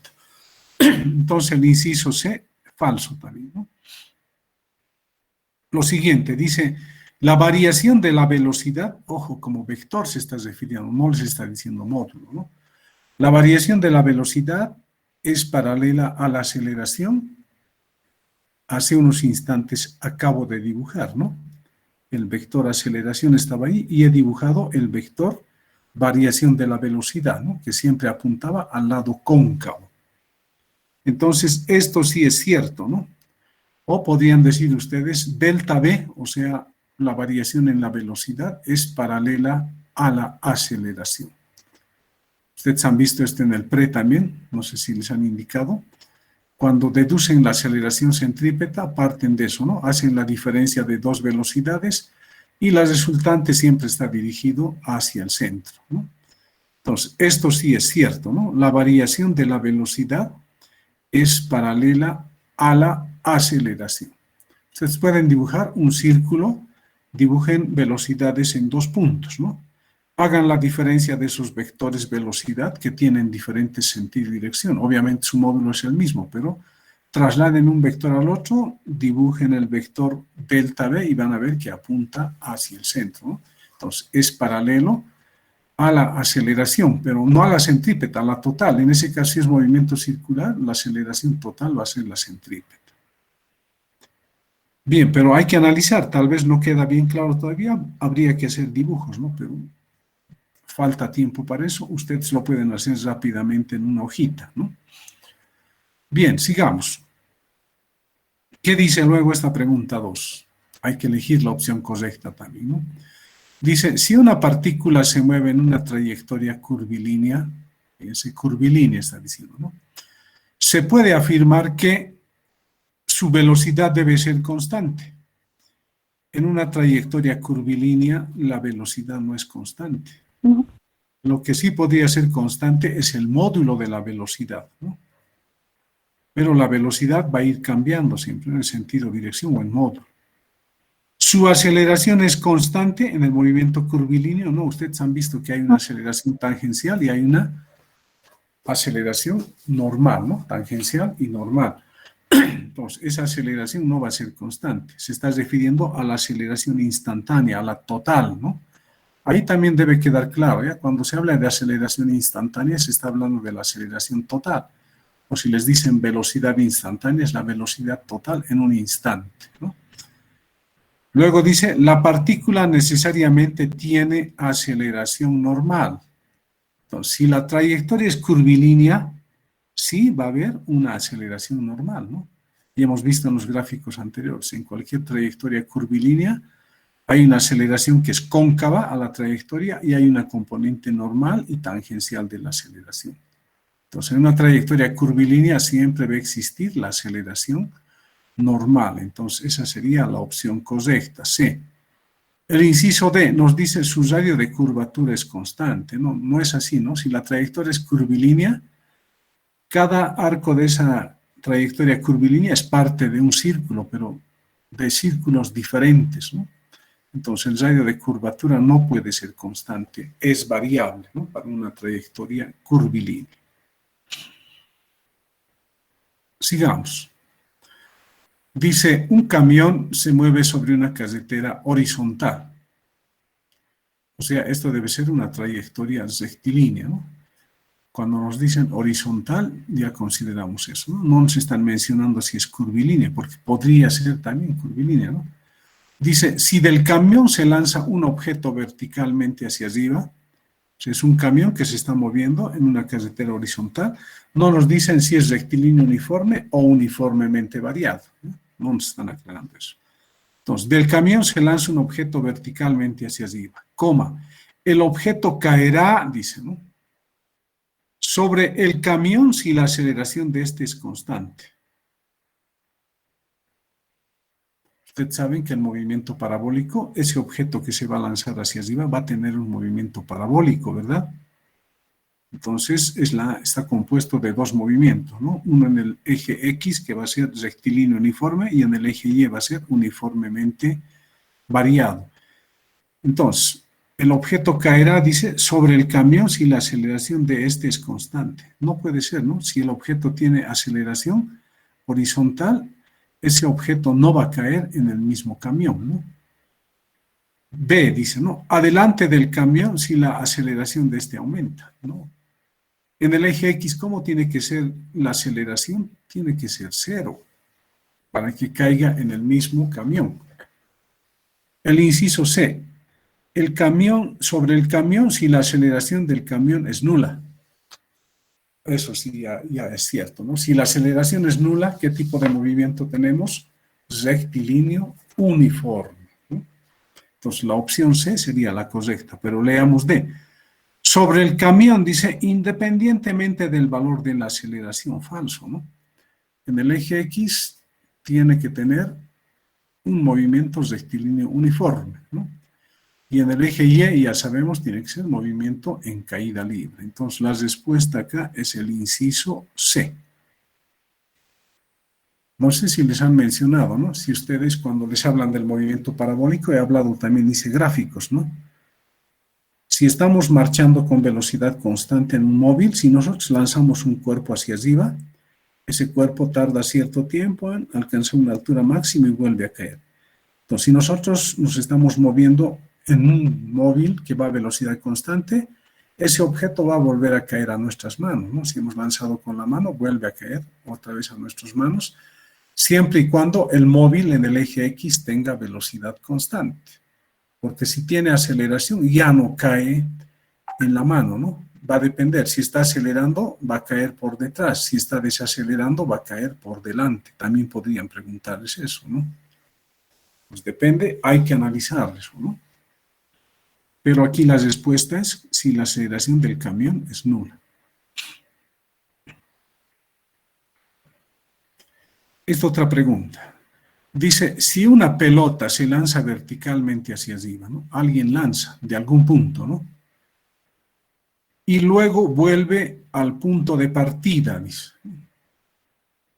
Entonces el inciso C, falso también, ¿no? Lo siguiente, dice, la variación de la velocidad, ojo, como vector se está refiriendo, no les está diciendo módulo, ¿no? La variación de la velocidad es paralela a la aceleración. Hace unos instantes acabo de dibujar, ¿no? El vector aceleración estaba ahí y he dibujado el vector variación de la velocidad, ¿no? Que siempre apuntaba al lado cóncavo. Entonces, esto sí es cierto, ¿no? O podrían decir ustedes, delta V, o sea, la variación en la velocidad es paralela a la aceleración. Ustedes han visto esto en el PRE también, no sé si les han indicado. Cuando deducen la aceleración centrípeta, parten de eso, ¿no? Hacen la diferencia de dos velocidades y la resultante siempre está dirigido hacia el centro, ¿no? Entonces, esto sí es cierto, ¿no? La variación de la velocidad es paralela a la aceleración. Ustedes pueden dibujar un círculo, dibujen velocidades en 2 puntos, ¿no? Hagan la diferencia de esos vectores velocidad que tienen diferentes sentido y dirección. Obviamente su módulo es el mismo, pero trasladen un vector al otro, dibujen el vector delta V y van a ver que apunta hacia el centro, ¿no? Entonces, es paralelo a la aceleración, pero no a la centrípeta, a la total. En ese caso, si es movimiento circular, la aceleración total va a ser la centrípeta. Bien, pero hay que analizar, tal vez no queda bien claro todavía, habría que hacer dibujos, ¿no? Pero falta tiempo para eso, ustedes lo pueden hacer rápidamente en una hojita, ¿no? Bien, sigamos. ¿Qué dice luego esta pregunta 2? Hay que elegir la opción correcta también, ¿no? Dice, si una partícula se mueve en una trayectoria curvilínea, fíjense, curvilínea está diciendo, ¿no? Se puede afirmar que su velocidad debe ser constante. En una trayectoria curvilínea, la velocidad no es constante. No. Lo que sí podría ser constante es el módulo de la velocidad, ¿no? Pero la velocidad va a ir cambiando siempre en el sentido, dirección o en módulo. ¿Su aceleración es constante en el movimiento curvilíneo? No, ustedes han visto que hay una aceleración tangencial y hay una aceleración normal, ¿no? Tangencial y normal. Entonces, esa aceleración no va a ser constante. Se está refiriendo a la aceleración instantánea, a la total, ¿no? Ahí también debe quedar claro, ¿ya? Cuando se habla de aceleración instantánea, se está hablando de la aceleración total. O si les dicen velocidad instantánea, es la velocidad total en un instante, ¿no? Luego dice, la partícula necesariamente tiene aceleración normal. Entonces, si la trayectoria es curvilínea, sí va a haber una aceleración normal, ¿no? Y hemos visto en los gráficos anteriores, en cualquier trayectoria curvilínea, hay una aceleración que es cóncava a la trayectoria y hay una componente normal y tangencial de la aceleración. Entonces, en una trayectoria curvilínea siempre va a existir la aceleración normal. Entonces, esa sería la opción correcta, C. El inciso D nos dice su radio de curvatura es constante. No, no es así, ¿no? Si la trayectoria es curvilínea, cada arco de esa trayectoria curvilínea es parte de un círculo, pero de círculos diferentes, ¿no? Entonces, el radio de curvatura no puede ser constante, es variable, ¿no? Para una trayectoria curvilínea. Sigamos. Dice, un camión se mueve sobre una carretera horizontal. O sea, esto debe ser una trayectoria rectilínea, ¿no? Cuando nos dicen horizontal, ya consideramos eso, ¿no? No nos están mencionando si es curvilínea, porque podría ser también curvilínea, ¿no? Dice, si del camión se lanza un objeto verticalmente hacia arriba, o sea, es un camión que se está moviendo en una carretera horizontal, no nos dicen si es rectilíneo uniforme o uniformemente variado, ¿no? No nos están aclarando eso. Entonces, del camión se lanza un objeto verticalmente hacia arriba, coma, el objeto caerá, dice, ¿no? Sobre el camión si la aceleración de este es constante. Ustedes saben que el movimiento parabólico, ese objeto que se va a lanzar hacia arriba va a tener un movimiento parabólico, ¿verdad? Entonces, está compuesto de 2 movimientos, ¿no? Uno en el eje X, que va a ser rectilíneo uniforme, y en el eje Y va a ser uniformemente variado. Entonces, el objeto caerá, dice, sobre el camión si la aceleración de este es constante. No puede ser, ¿no? Si el objeto tiene aceleración horizontal, ese objeto no va a caer en el mismo camión, ¿no? B, dice, ¿no? Adelante del camión si la aceleración de este aumenta, ¿no? En el eje X, ¿cómo tiene que ser la aceleración? Tiene que ser 0 para que caiga en el mismo camión. El inciso C, sobre el camión si la aceleración del camión es nula. Eso sí, ya es cierto, ¿no? Si la aceleración es nula, ¿qué tipo de movimiento tenemos? Rectilíneo uniforme, ¿no? Entonces, la opción C sería la correcta, pero leamos D. Sobre el camión, dice, independientemente del valor de la aceleración, falso, ¿no? En el eje X tiene que tener un movimiento rectilíneo uniforme, ¿no? Y en el eje Y, ya sabemos, tiene que ser movimiento en caída libre. Entonces, la respuesta acá es el inciso C. No sé si les han mencionado, ¿no? Si ustedes cuando les hablan del movimiento parabólico, he hablado también, dice gráficos, ¿no? Si estamos marchando con velocidad constante en un móvil, si nosotros lanzamos un cuerpo hacia arriba, ese cuerpo tarda cierto tiempo en alcanzar una altura máxima y vuelve a caer. Entonces, si nosotros nos estamos moviendo en un móvil que va a velocidad constante, ese objeto va a volver a caer a nuestras manos, ¿no? Si hemos lanzado con la mano, vuelve a caer otra vez a nuestras manos, siempre y cuando el móvil en el eje X tenga velocidad constante. Porque si tiene aceleración, ya no cae en la mano, ¿no? Va a depender. Si está acelerando, va a caer por detrás. Si está desacelerando, va a caer por delante. También podrían preguntarles eso, ¿no? Pues depende, hay que analizar eso, ¿no? Pero aquí la respuesta es si la aceleración del camión es nula. Esta otra pregunta. Dice, si una pelota se lanza verticalmente hacia arriba, ¿no? Alguien lanza de algún punto, ¿no? Y luego vuelve al punto de partida, dice.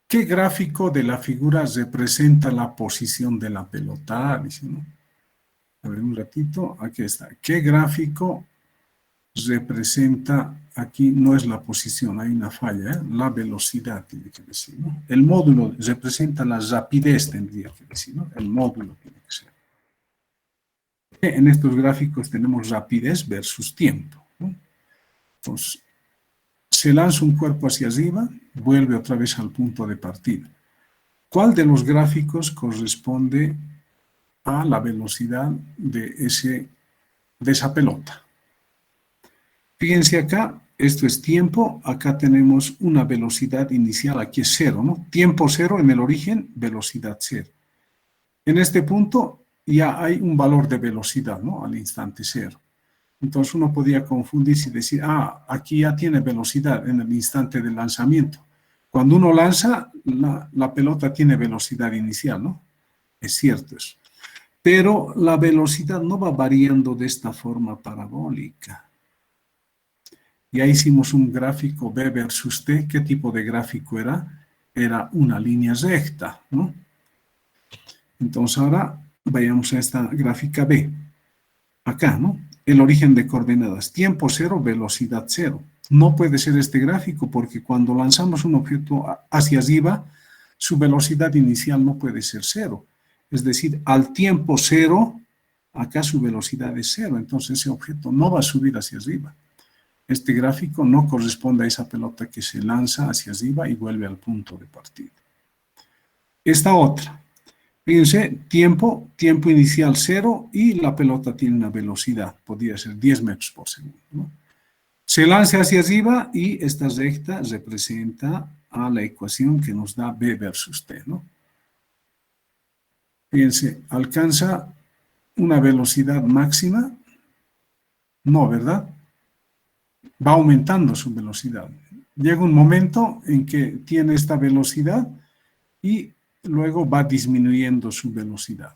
¿Qué gráfico de la figura representa la posición de la pelota? Dice, ¿no? A ver, un ratito, aquí está. ¿Qué gráfico representa, aquí no es la posición, hay una falla, ¿eh? La velocidad, tiene que decir, ¿no? El módulo representa la rapidez, tendría que decir, ¿no? El módulo tiene que ser. En estos gráficos tenemos rapidez versus tiempo, ¿no? Entonces, se lanza un cuerpo hacia arriba, vuelve otra vez al punto de partida. ¿Cuál de los gráficos corresponde a la velocidad de esa pelota? Fíjense acá, esto es tiempo, acá tenemos una velocidad inicial, aquí es cero, ¿no? Tiempo cero en el origen, velocidad cero. En este punto ya hay un valor de velocidad, ¿no? Al instante cero. Entonces uno podría confundirse y decir, aquí ya tiene velocidad en el instante del lanzamiento. Cuando uno lanza, la pelota tiene velocidad inicial, ¿no? Es cierto eso. Pero la velocidad no va variando de esta forma parabólica. Ya hicimos un gráfico B versus T. ¿Qué tipo de gráfico era? Era una línea recta, ¿no? Entonces ahora vayamos a esta gráfica B. Acá, ¿no? El origen de coordenadas. Tiempo cero, velocidad cero. No puede ser este gráfico porque cuando lanzamos un objeto hacia arriba, su velocidad inicial no puede ser cero. Es decir, al tiempo cero, acá su velocidad es cero. Entonces ese objeto no va a subir hacia arriba. Este gráfico no corresponde a esa pelota que se lanza hacia arriba y vuelve al punto de partida. Esta otra. Fíjense, tiempo inicial 0 y la pelota tiene una velocidad, podría ser 10 metros por segundo, ¿no? Se lanza hacia arriba y esta recta representa a la ecuación que nos da B versus T, ¿no? Fíjense, ¿alcanza una velocidad máxima? No, ¿verdad? Va aumentando su velocidad. Llega un momento en que tiene esta velocidad y luego va disminuyendo su velocidad.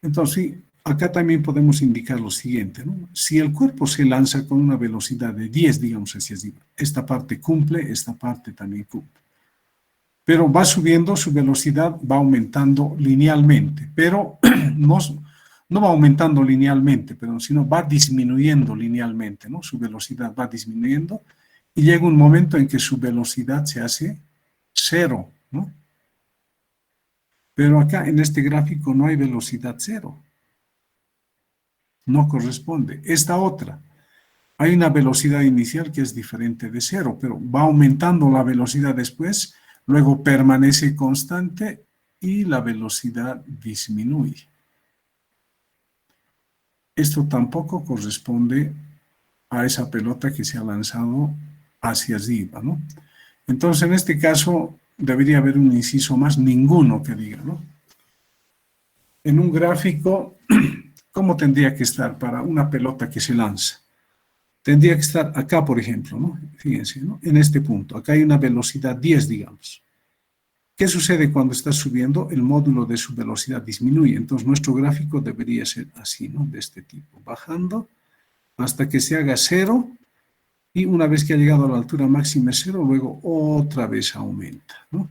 Entonces, acá también podemos indicar lo siguiente, ¿no? Si el cuerpo se lanza con una velocidad de 10, digamos hacia arriba, esta parte cumple, esta parte también cumple. Pero va subiendo, su velocidad va aumentando linealmente, pero no va aumentando linealmente, sino va disminuyendo linealmente, ¿no? Su velocidad va disminuyendo y llega un momento en que su velocidad se hace 0, ¿no? Pero acá en este gráfico no hay velocidad 0. No corresponde. Esta otra, hay una velocidad inicial que es diferente de 0, pero va aumentando la velocidad después, luego permanece constante y la velocidad disminuye. Esto tampoco corresponde a esa pelota que se ha lanzado hacia arriba, ¿no? Entonces, en este caso, debería haber un inciso más, ninguno que diga, ¿no? En un gráfico, ¿cómo tendría que estar para una pelota que se lanza? Tendría que estar acá, por ejemplo, ¿no? Fíjense, ¿no? En este punto, acá hay una velocidad 10, digamos. ¿Qué sucede cuando está subiendo? El módulo de su velocidad disminuye. Entonces, nuestro gráfico debería ser así, ¿no? De este tipo, bajando hasta que se haga 0 Y una vez que ha llegado a la altura máxima es 0, luego otra vez aumenta, ¿no?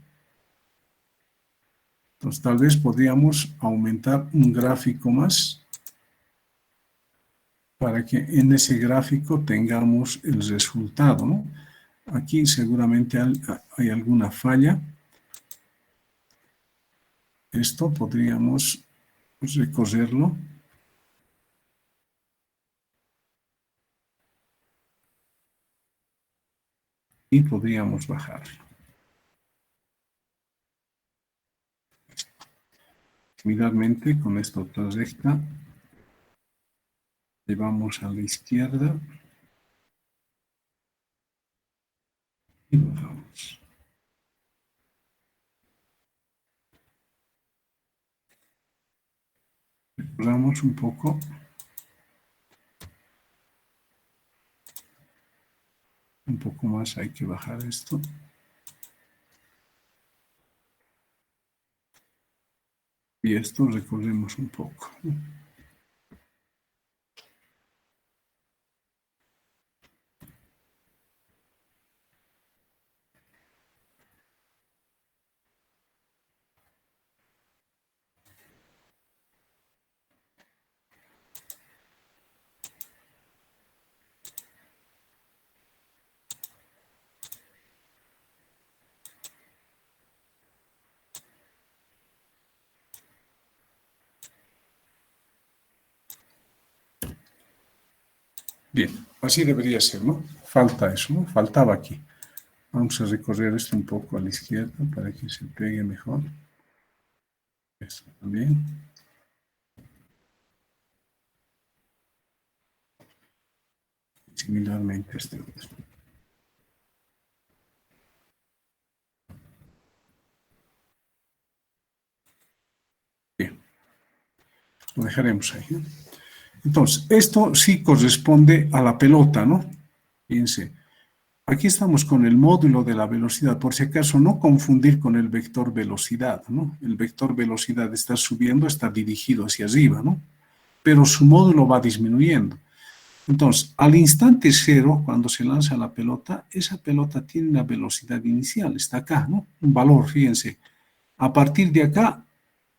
Entonces, tal vez podríamos aumentar un gráfico más para que en ese gráfico tengamos el resultado, ¿no? Aquí seguramente hay alguna falla. Esto podríamos recorrerlo. Y podríamos bajarlo. Similarmente, con esta otra recta, llevamos a la izquierda y bajamos. Recordamos un poco. Un poco más hay que bajar esto. Y esto recorremos un poco. Bien, así debería ser, ¿no? Falta eso, ¿no? Faltaba aquí. Vamos a recorrer esto un poco a la izquierda para que se pegue mejor. Esto también. Similarmente este otro. Bien. Lo dejaremos ahí, ¿no? Entonces, esto sí corresponde a la pelota, ¿no? Fíjense. Aquí estamos con el módulo de la velocidad, por si acaso no confundir con el vector velocidad, ¿no? El vector velocidad está subiendo, está dirigido hacia arriba, ¿no? Pero su módulo va disminuyendo. Entonces, al instante cero, cuando se lanza la pelota, esa pelota tiene una velocidad inicial, está acá, ¿no? Un valor, fíjense. A partir de acá,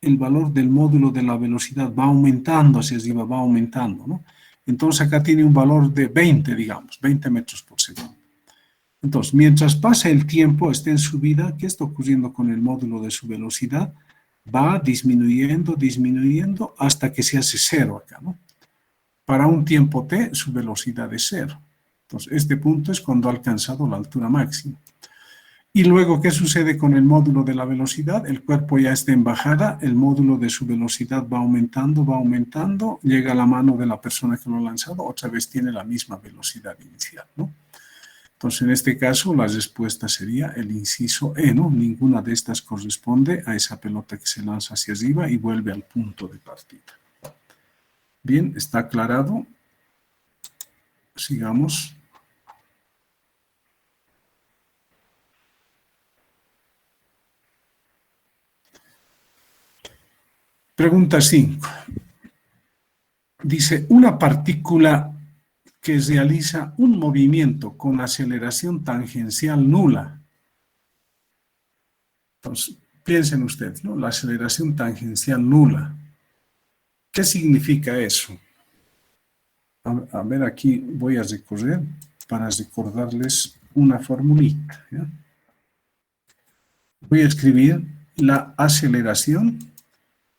el valor del módulo de la velocidad va aumentando hacia arriba, va aumentando, ¿no? Entonces, acá tiene un valor de 20, digamos, 20 metros por segundo. Entonces, mientras pasa el tiempo, esté en subida, ¿qué está ocurriendo con el módulo de su velocidad? Va disminuyendo, disminuyendo, hasta que se hace cero acá, ¿no? Para un tiempo t, su velocidad es cero. Entonces, este punto es cuando ha alcanzado la altura máxima. Y luego, ¿qué sucede con el módulo de la velocidad? El cuerpo ya está en bajada, el módulo de su velocidad va aumentando, llega a la mano de la persona que lo ha lanzado, otra vez tiene la misma velocidad inicial, ¿no? Entonces, en este caso, la respuesta sería el inciso E, ¿no? Ninguna de estas corresponde a esa pelota que se lanza hacia arriba y vuelve al punto de partida. Bien, ¿está aclarado? Sigamos. Pregunta 5. Dice, una partícula que realiza un movimiento con aceleración tangencial nula. Entonces, piensen ustedes, ¿no? La aceleración tangencial nula. ¿Qué significa eso? A ver, aquí voy a recorrer para recordarles una formulita, ¿ya? Voy a escribir la aceleración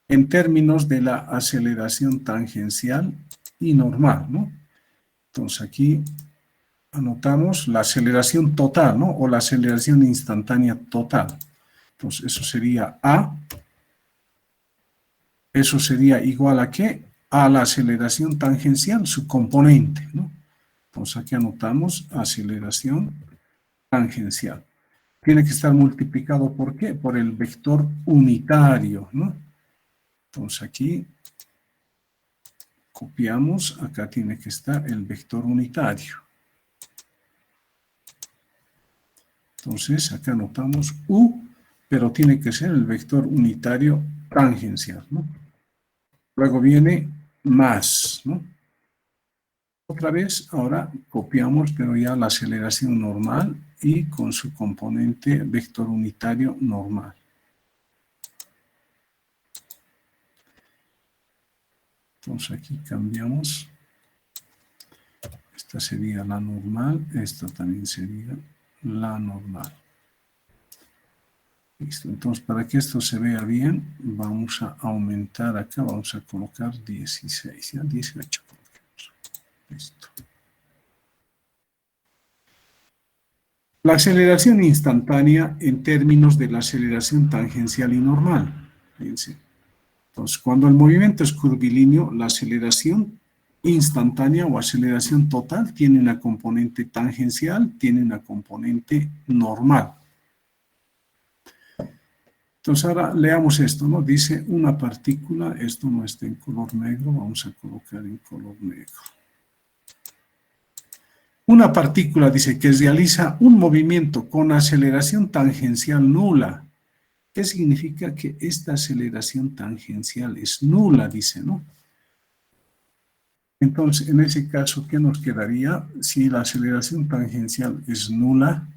en términos de la aceleración tangencial y normal, ¿no? Entonces aquí anotamos la aceleración total, ¿no? O la aceleración instantánea total. Entonces eso sería A. Eso sería igual a ¿qué? A la aceleración tangencial, su componente, ¿no? Entonces aquí anotamos aceleración tangencial. Tiene que estar multiplicado ¿por qué? Por el vector unitario, ¿no? Entonces aquí copiamos, acá tiene que estar el vector unitario. Entonces acá anotamos U, pero tiene que ser el vector unitario tangencial, ¿no? Luego viene más, ¿no? Otra vez, ahora copiamos, pero ya la aceleración normal y con su componente vector unitario normal. Entonces aquí cambiamos. Esta sería la normal, esta también sería la normal. Listo, entonces para que esto se vea bien, vamos a aumentar acá, vamos a colocar 16, ¿ya? 18 coloquemos. Listo. La aceleración instantánea en términos de la aceleración tangencial y normal. Fíjense. Entonces, cuando el movimiento es curvilíneo, la aceleración instantánea o aceleración total tiene una componente tangencial, tiene una componente normal. Entonces, ahora leamos esto, ¿no? Dice una partícula, esto no está en color negro, vamos a colocar en color negro. Una partícula, dice, que realiza un movimiento con aceleración tangencial nula. ¿Qué significa que esta aceleración tangencial es nula? Dice, ¿no? Entonces, en ese caso, ¿qué nos quedaría? Si la aceleración tangencial es nula,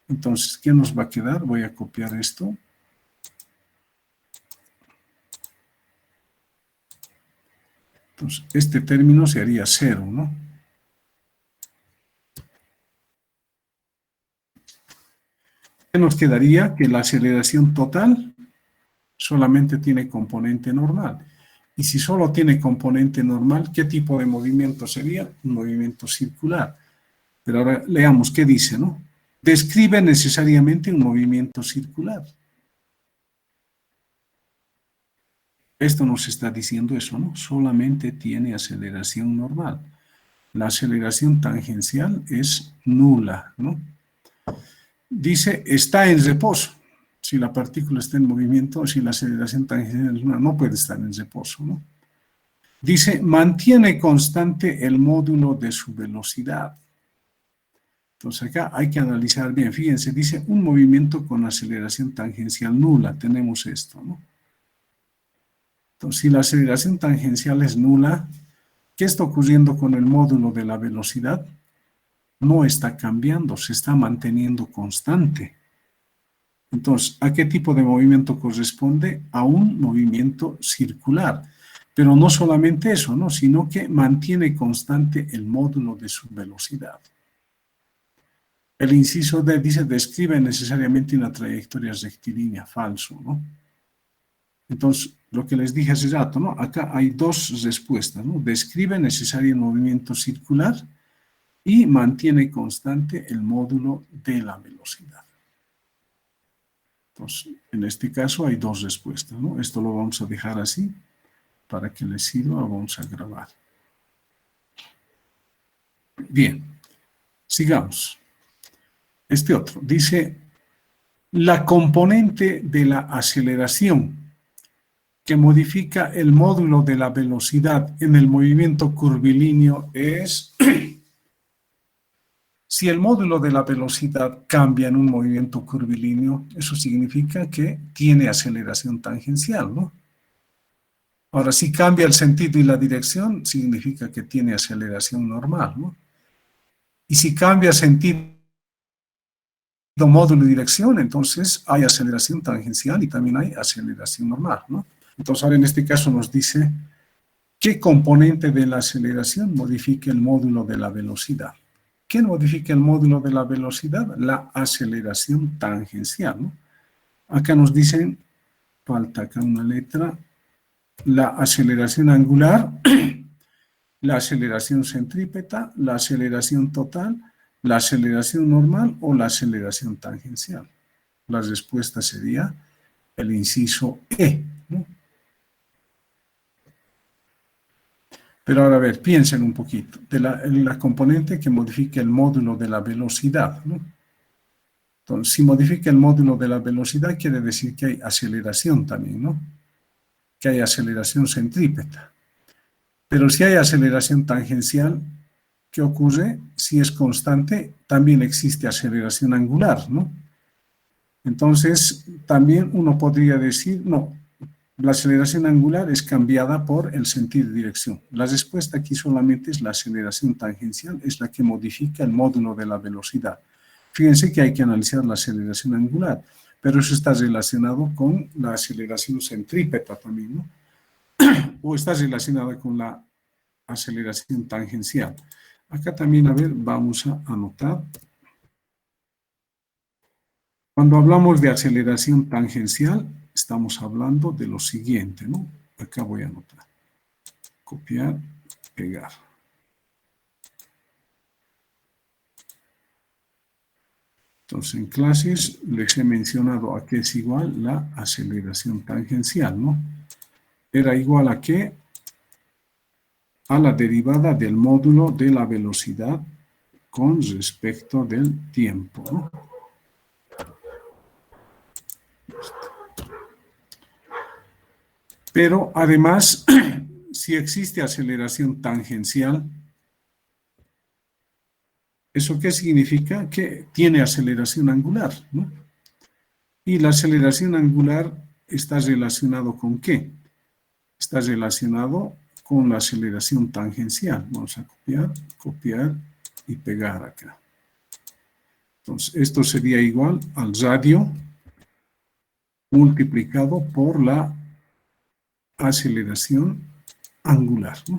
entonces, ¿qué nos va a quedar? Voy a copiar esto. Entonces, este término sería cero, ¿no? ¿Qué nos quedaría? Que la aceleración total solamente tiene componente normal. Y si solo tiene componente normal, ¿qué tipo de movimiento sería? Un movimiento circular. Pero ahora leamos qué dice, ¿no? Describe necesariamente un movimiento circular. Esto nos está diciendo eso, ¿no? Solamente tiene aceleración normal. La aceleración tangencial es nula, ¿no? Dice, está en reposo. Si la partícula está en movimiento, si la aceleración tangencial es nula, no puede estar en reposo, ¿no? Dice, mantiene constante el módulo de su velocidad. Entonces acá hay que analizar bien. Fíjense, dice un movimiento con aceleración tangencial nula. Tenemos esto, ¿no? Entonces, si la aceleración tangencial es nula, ¿qué está ocurriendo con el módulo de la velocidad? No está cambiando, se está manteniendo constante. Entonces, ¿a qué tipo de movimiento corresponde? A un movimiento circular. Pero no solamente eso, ¿no? Sino que mantiene constante el módulo de su velocidad. El inciso D dice, describe necesariamente una trayectoria rectilínea, falso, ¿no? Entonces, lo que les dije hace rato, ¿no? Acá hay dos respuestas, ¿no? Describe necesario movimiento circular y mantiene constante el módulo de la velocidad. Entonces, en este caso hay dos respuestas, ¿no? Esto lo vamos a dejar así para que les sirva, vamos a grabar. Bien, sigamos. Este otro dice, la componente de la aceleración que modifica el módulo de la velocidad en el movimiento curvilíneo es, si el módulo de la velocidad cambia en un movimiento curvilíneo, eso significa que tiene aceleración tangencial, ¿no? Ahora, si cambia el sentido y la dirección, significa que tiene aceleración normal, ¿no? Y si cambia sentido, módulo y dirección, entonces hay aceleración tangencial y también hay aceleración normal, ¿no? Entonces ahora en este caso nos dice qué componente de la aceleración modifica el módulo de la velocidad. ¿Qué modifica el módulo de la velocidad? La aceleración tangencial, ¿no? Acá nos dicen, falta acá una letra, la aceleración angular, la aceleración centrípeta, la aceleración total, la aceleración normal o la aceleración tangencial. La respuesta sería el inciso E, ¿no? Pero ahora a ver, piensen un poquito, de la componente que modifica el módulo de la velocidad, ¿no? Entonces, si modifica el módulo de la velocidad, quiere decir que hay aceleración también, ¿no? Que hay aceleración centrípeta. Pero si hay aceleración tangencial, ¿qué ocurre? Si es constante, también existe aceleración angular, ¿no? Entonces, también uno podría decir, no, La aceleración angular es cambiada por el sentido de dirección. La respuesta aquí solamente es la aceleración tangencial, es la que modifica el módulo de la velocidad. Fíjense que hay que analizar la aceleración angular, pero eso está relacionado con la aceleración centrípeta también, ¿no? O está relacionada con la aceleración tangencial. Acá también, a ver, vamos a anotar. Cuando hablamos de aceleración tangencial, estamos hablando de lo siguiente, ¿no? Acá voy a anotar. Copiar, pegar. Entonces, en clases les he mencionado a qué es igual la aceleración tangencial, ¿no? Era igual a qué? A la derivada del módulo de la velocidad con respecto del tiempo, ¿no? Pero además, si existe aceleración tangencial, ¿eso qué significa? Que tiene aceleración angular, ¿no? Y la aceleración angular está relacionado ¿con qué? Está relacionado con la aceleración tangencial. Vamos a copiar, copiar y pegar acá. Entonces, esto sería igual al radio multiplicado por la aceleración angular, ¿no?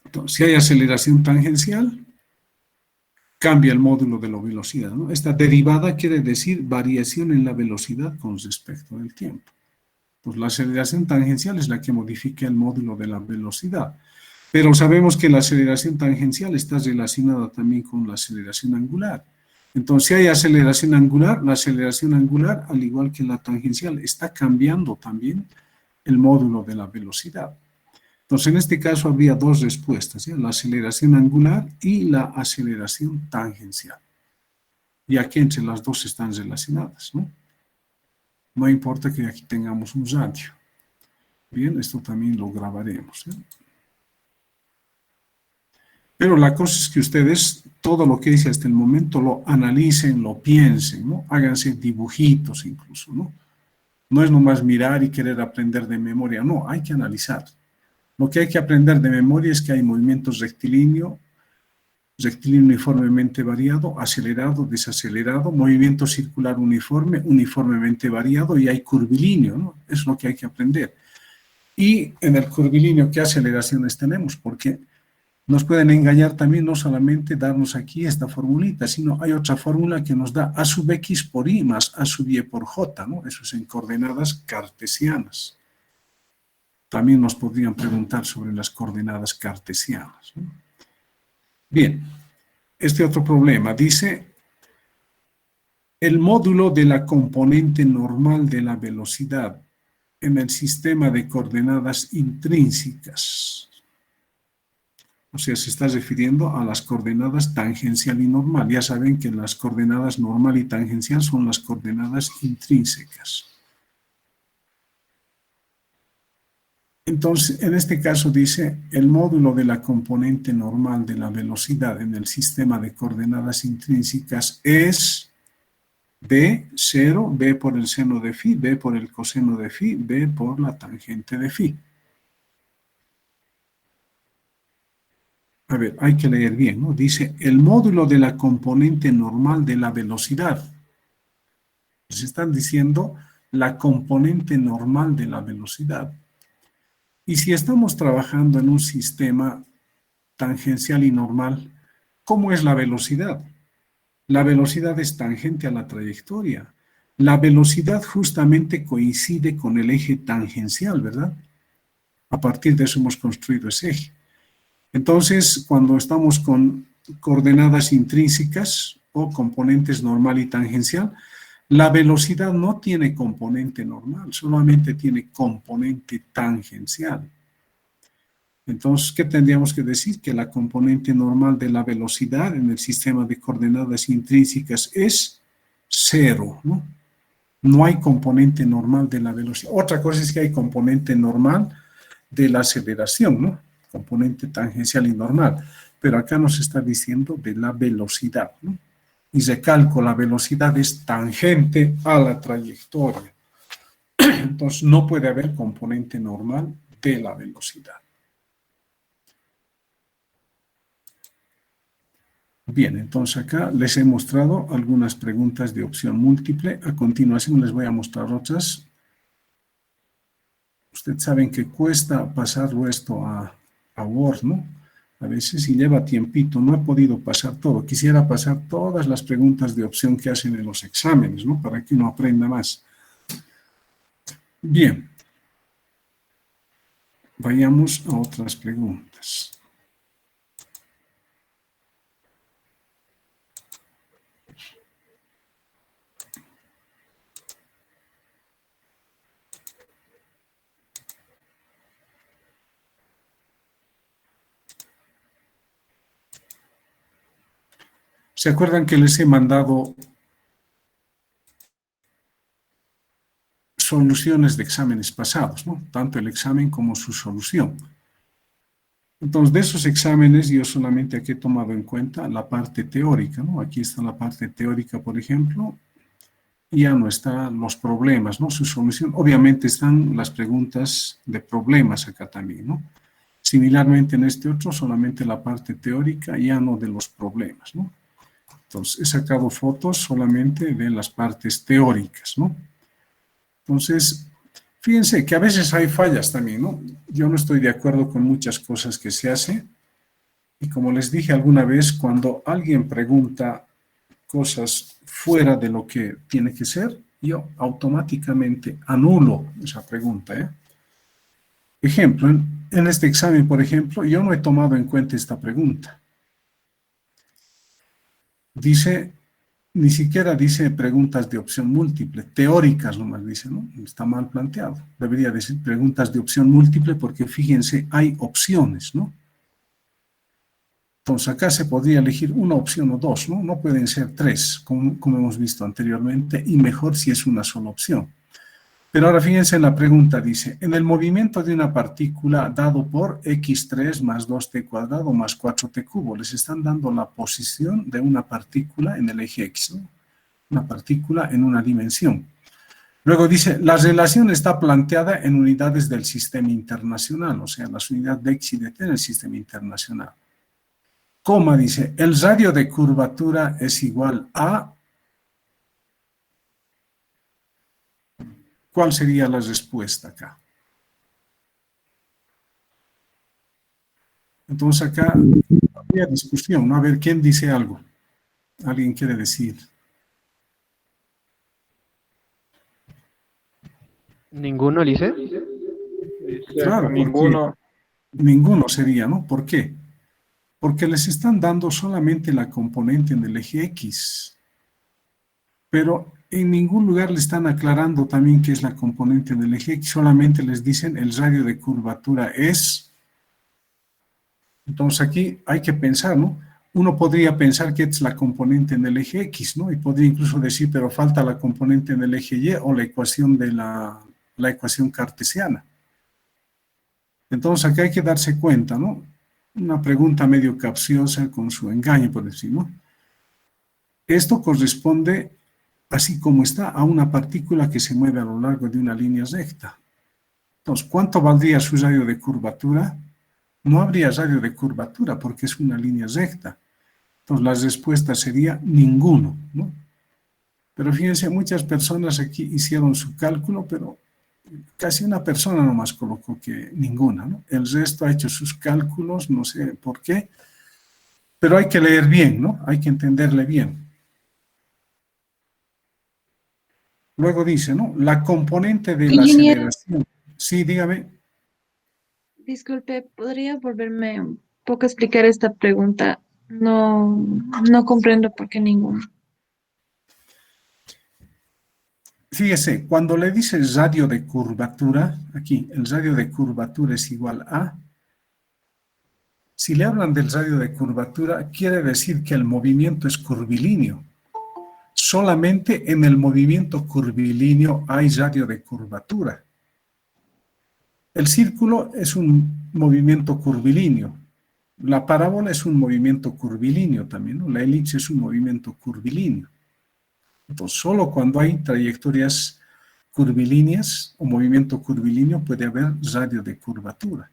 Entonces, si hay aceleración tangencial, cambia el módulo de la velocidad, ¿no? Esta derivada quiere decir variación en la velocidad con respecto del tiempo. Pues la aceleración tangencial es la que modifica el módulo de la velocidad. Pero sabemos que la aceleración tangencial está relacionada también con la aceleración angular. Entonces, si hay aceleración angular, la aceleración angular, al igual que la tangencial, está cambiando también el módulo de la velocidad. Entonces, en este caso habría dos respuestas, ¿sí? La aceleración angular y la aceleración tangencial. Y aquí entre las dos están relacionadas, ¿no? No importa que aquí tengamos un radio. Bien, esto también lo grabaremos, ¿sí? Pero la cosa es que ustedes, todo lo que hice hasta el momento, lo analicen, lo piensen, ¿no? Háganse dibujitos incluso, ¿no? No es nomás mirar y querer aprender de memoria, no, hay que analizar. Lo que hay que aprender de memoria es que hay movimientos rectilíneo uniformemente variado, acelerado, desacelerado, movimiento circular uniforme, uniformemente variado, y hay curvilíneo, ¿no? Es lo que hay que aprender. Y en el curvilíneo, ¿qué aceleraciones tenemos? Porque nos pueden engañar también, no solamente darnos aquí esta formulita, sino hay otra fórmula que nos da A sub X por Y más A sub Y por J, ¿no? Eso es en coordenadas cartesianas. También nos podrían preguntar sobre las coordenadas cartesianas, ¿no? Bien, este otro problema dice, el módulo de la componente normal de la velocidad en el sistema de coordenadas intrínsecas. O sea, se está refiriendo a las coordenadas tangencial y normal. Ya saben que las coordenadas normal y tangencial son las coordenadas intrínsecas. Entonces, en este caso dice, el módulo de la componente normal de la velocidad en el sistema de coordenadas intrínsecas es B, 0, B por el seno de phi, B por el coseno de phi, B por la tangente de phi. A ver, hay que leer bien, ¿no? Dice, el módulo de la componente normal de la velocidad. Nos están diciendo la componente normal de la velocidad. Y si estamos trabajando en un sistema tangencial y normal, ¿cómo es la velocidad? La velocidad es tangente a la trayectoria. La velocidad justamente coincide con el eje tangencial, ¿verdad? A partir de eso hemos construido ese eje. Entonces, cuando estamos con coordenadas intrínsecas o componentes normal y tangencial, la velocidad no tiene componente normal, solamente tiene componente tangencial. Entonces, ¿qué tendríamos que decir? Que la componente normal de la velocidad en el sistema de coordenadas intrínsecas es 0, ¿no? No hay componente normal de la velocidad. Otra cosa es que hay componente normal de la aceleración, ¿no? Componente tangencial y normal. Pero acá nos está diciendo de la velocidad, ¿no? Y recalco, la velocidad es tangente a la trayectoria. Entonces, no puede haber componente normal de la velocidad. Bien, entonces acá les he mostrado algunas preguntas de opción múltiple. A continuación les voy a mostrar otras. Ustedes saben que cuesta pasarlo esto a Word, ¿no? A veces si lleva tiempito, no he podido pasar todo. Quisiera pasar todas las preguntas de opción que hacen en los exámenes, ¿no? Para que uno aprenda más. Bien. Vayamos a otras preguntas. ¿Se acuerdan que les he mandado soluciones de exámenes pasados, ¿no? Tanto el examen como su solución. Entonces, de esos exámenes, yo solamente aquí he tomado en cuenta la parte teórica, ¿no? Aquí está la parte teórica, por ejemplo, y ya no están los problemas, ¿no? Su solución. Obviamente están las preguntas de problemas acá también, ¿no? Similarmente en este otro, solamente la parte teórica, ya no de los problemas, ¿no? Entonces, he sacado fotos solamente de las partes teóricas, ¿no? Entonces, fíjense que a veces hay fallas también, ¿no? Yo no estoy de acuerdo con muchas cosas que se hacen. Y como les dije alguna vez, cuando alguien pregunta cosas fuera de lo que tiene que ser, yo automáticamente anulo esa pregunta, ¿eh? Ejemplo, en este examen, por ejemplo, yo no he tomado en cuenta esta pregunta. Dice, ni siquiera dice preguntas de opción múltiple, teóricas nomás dice, ¿no? Está mal planteado. Debería decir preguntas de opción múltiple porque fíjense, hay opciones, ¿no? Entonces acá se podría elegir una opción o dos, ¿no? No pueden ser tres, como hemos visto anteriormente, y mejor si es una sola opción. Pero ahora fíjense en la pregunta, dice, en el movimiento de una partícula dado por x3 más 2t cuadrado más 4t cubo, les están dando la posición de una partícula en el eje x, ¿no? Una partícula en una dimensión. Luego dice, la relación está planteada en unidades del sistema internacional, o sea, las unidades de x y de t en el sistema internacional. Coma, dice, el radio de curvatura es igual a... ¿Cuál sería la respuesta acá? Entonces acá habría discusión, ¿no? A ver, ¿quién dice algo? ¿Alguien quiere decir? ¿Ninguno, Lice? Claro, porque Ninguno. ninguno sería, ¿no? ¿Por qué? Porque les están dando solamente la componente en el eje X, pero en ningún lugar le están aclarando también qué es la componente del eje X, solamente les dicen el radio de curvatura es... Entonces aquí hay que pensar, ¿no? Uno podría pensar que es la componente en el eje X, ¿no? Y podría incluso decir, pero falta la componente en el eje Y o la ecuación de la ecuación cartesiana. Entonces acá hay que darse cuenta, ¿no? Una pregunta medio capciosa con su engaño, por decir, ¿no? Esto corresponde, así como está, a una partícula que se mueve a lo largo de una línea recta. Entonces, ¿cuánto valdría su radio de curvatura? No habría radio de curvatura porque es una línea recta. Entonces, la respuesta sería ninguno, ¿no? Pero fíjense, muchas personas aquí hicieron su cálculo, pero casi una persona nomás colocó que ninguna, ¿no? El resto ha hecho sus cálculos, no sé por qué, pero hay que leer bien, ¿no? Hay que entenderle bien. Luego dice, ¿no? La componente de la Ingeniero. aceleración. Sí, dígame. Disculpe, ¿podría volverme un poco a explicar esta pregunta? No comprendo por qué ninguno. Fíjese, cuando le dice radio de curvatura, aquí, el radio de curvatura es igual a, si le hablan del radio de curvatura, quiere decir que el movimiento es curvilíneo. Solamente en el movimiento curvilíneo hay radio de curvatura. El círculo es un movimiento curvilíneo. La parábola es un movimiento curvilíneo también, ¿no? La elipse es un movimiento curvilíneo. Entonces, solo cuando hay trayectorias curvilíneas o movimiento curvilíneo, puede haber radio de curvatura.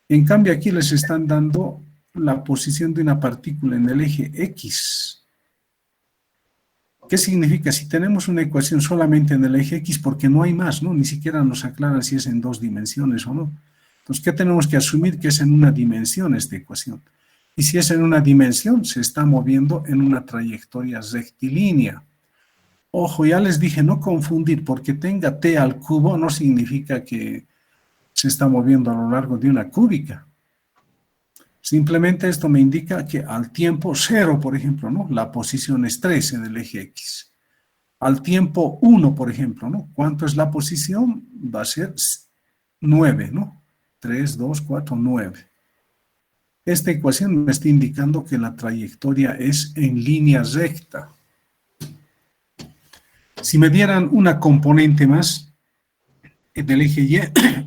En cambio, aquí les están dando la posición de una partícula en el eje X. ¿Qué significa? Si tenemos una ecuación solamente en el eje X, porque no hay más, ¿no? Ni siquiera nos aclaran si es en 2 dimensiones o no. Entonces, ¿qué tenemos que asumir? Que es en una dimensión esta ecuación. Y si es en una dimensión, se está moviendo en una trayectoria rectilínea. Ojo, ya les dije, no confundir, porque tenga t al cubo no significa que se está moviendo a lo largo de una cúbica. Simplemente esto me indica que al tiempo 0, por ejemplo, ¿no? La posición es 3 en el eje X. Al tiempo 1, por ejemplo, ¿no? ¿Cuánto es la posición? Va a ser 9, ¿no? 3, 2, 4, 9. Esta ecuación me está indicando que la trayectoria es en línea recta. Si me dieran una componente más en el eje Y,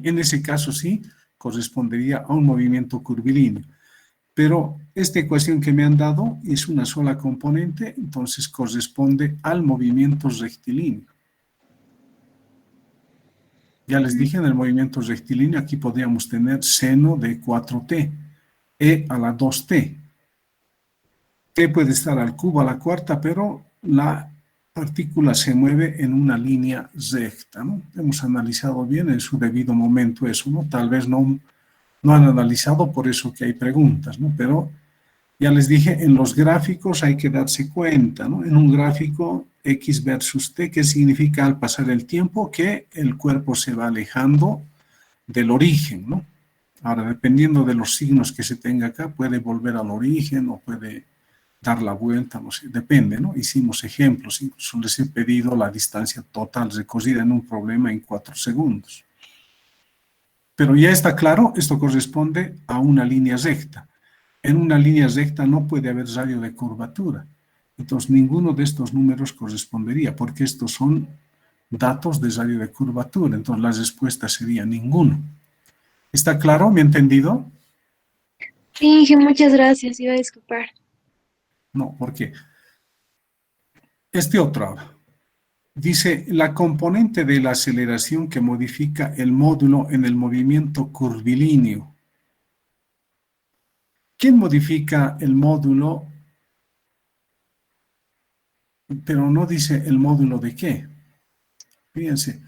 en ese caso sí, correspondería a un movimiento curvilíneo. Pero esta ecuación que me han dado es una sola componente, entonces corresponde al movimiento rectilíneo. Ya les dije, en el movimiento rectilíneo aquí podríamos tener seno de 4t, e a la 2t. T puede estar al cubo a la cuarta, pero la partícula se mueve en una línea recta, ¿no? Hemos analizado bien en su debido momento eso, ¿no? Tal vez no han analizado, por eso que hay preguntas, ¿no? Pero ya les dije, en los gráficos hay que darse cuenta, ¿no? En un gráfico X versus T, ¿qué significa al pasar el tiempo? Que el cuerpo se va alejando del origen, ¿no? Ahora, dependiendo de los signos que se tenga acá, puede volver al origen o puede dar la vuelta, no sé, depende, ¿no? Hicimos ejemplos, incluso les he pedido la distancia total recorrida en un problema en 4 segundos. Pero ya está claro, esto corresponde a una línea recta. En una línea recta no puede haber radio de curvatura. Entonces, ninguno de estos números correspondería, porque estos son datos de radio de curvatura. Entonces, la respuesta sería ninguno. ¿Está claro? ¿Me ha entendido? Sí, Inge, muchas gracias. Iba a disculpar. No, porque este otro ahora. Dice, la componente de la aceleración que modifica el módulo en el movimiento curvilíneo. ¿Quién modifica el módulo? Pero no dice el módulo de qué. Fíjense,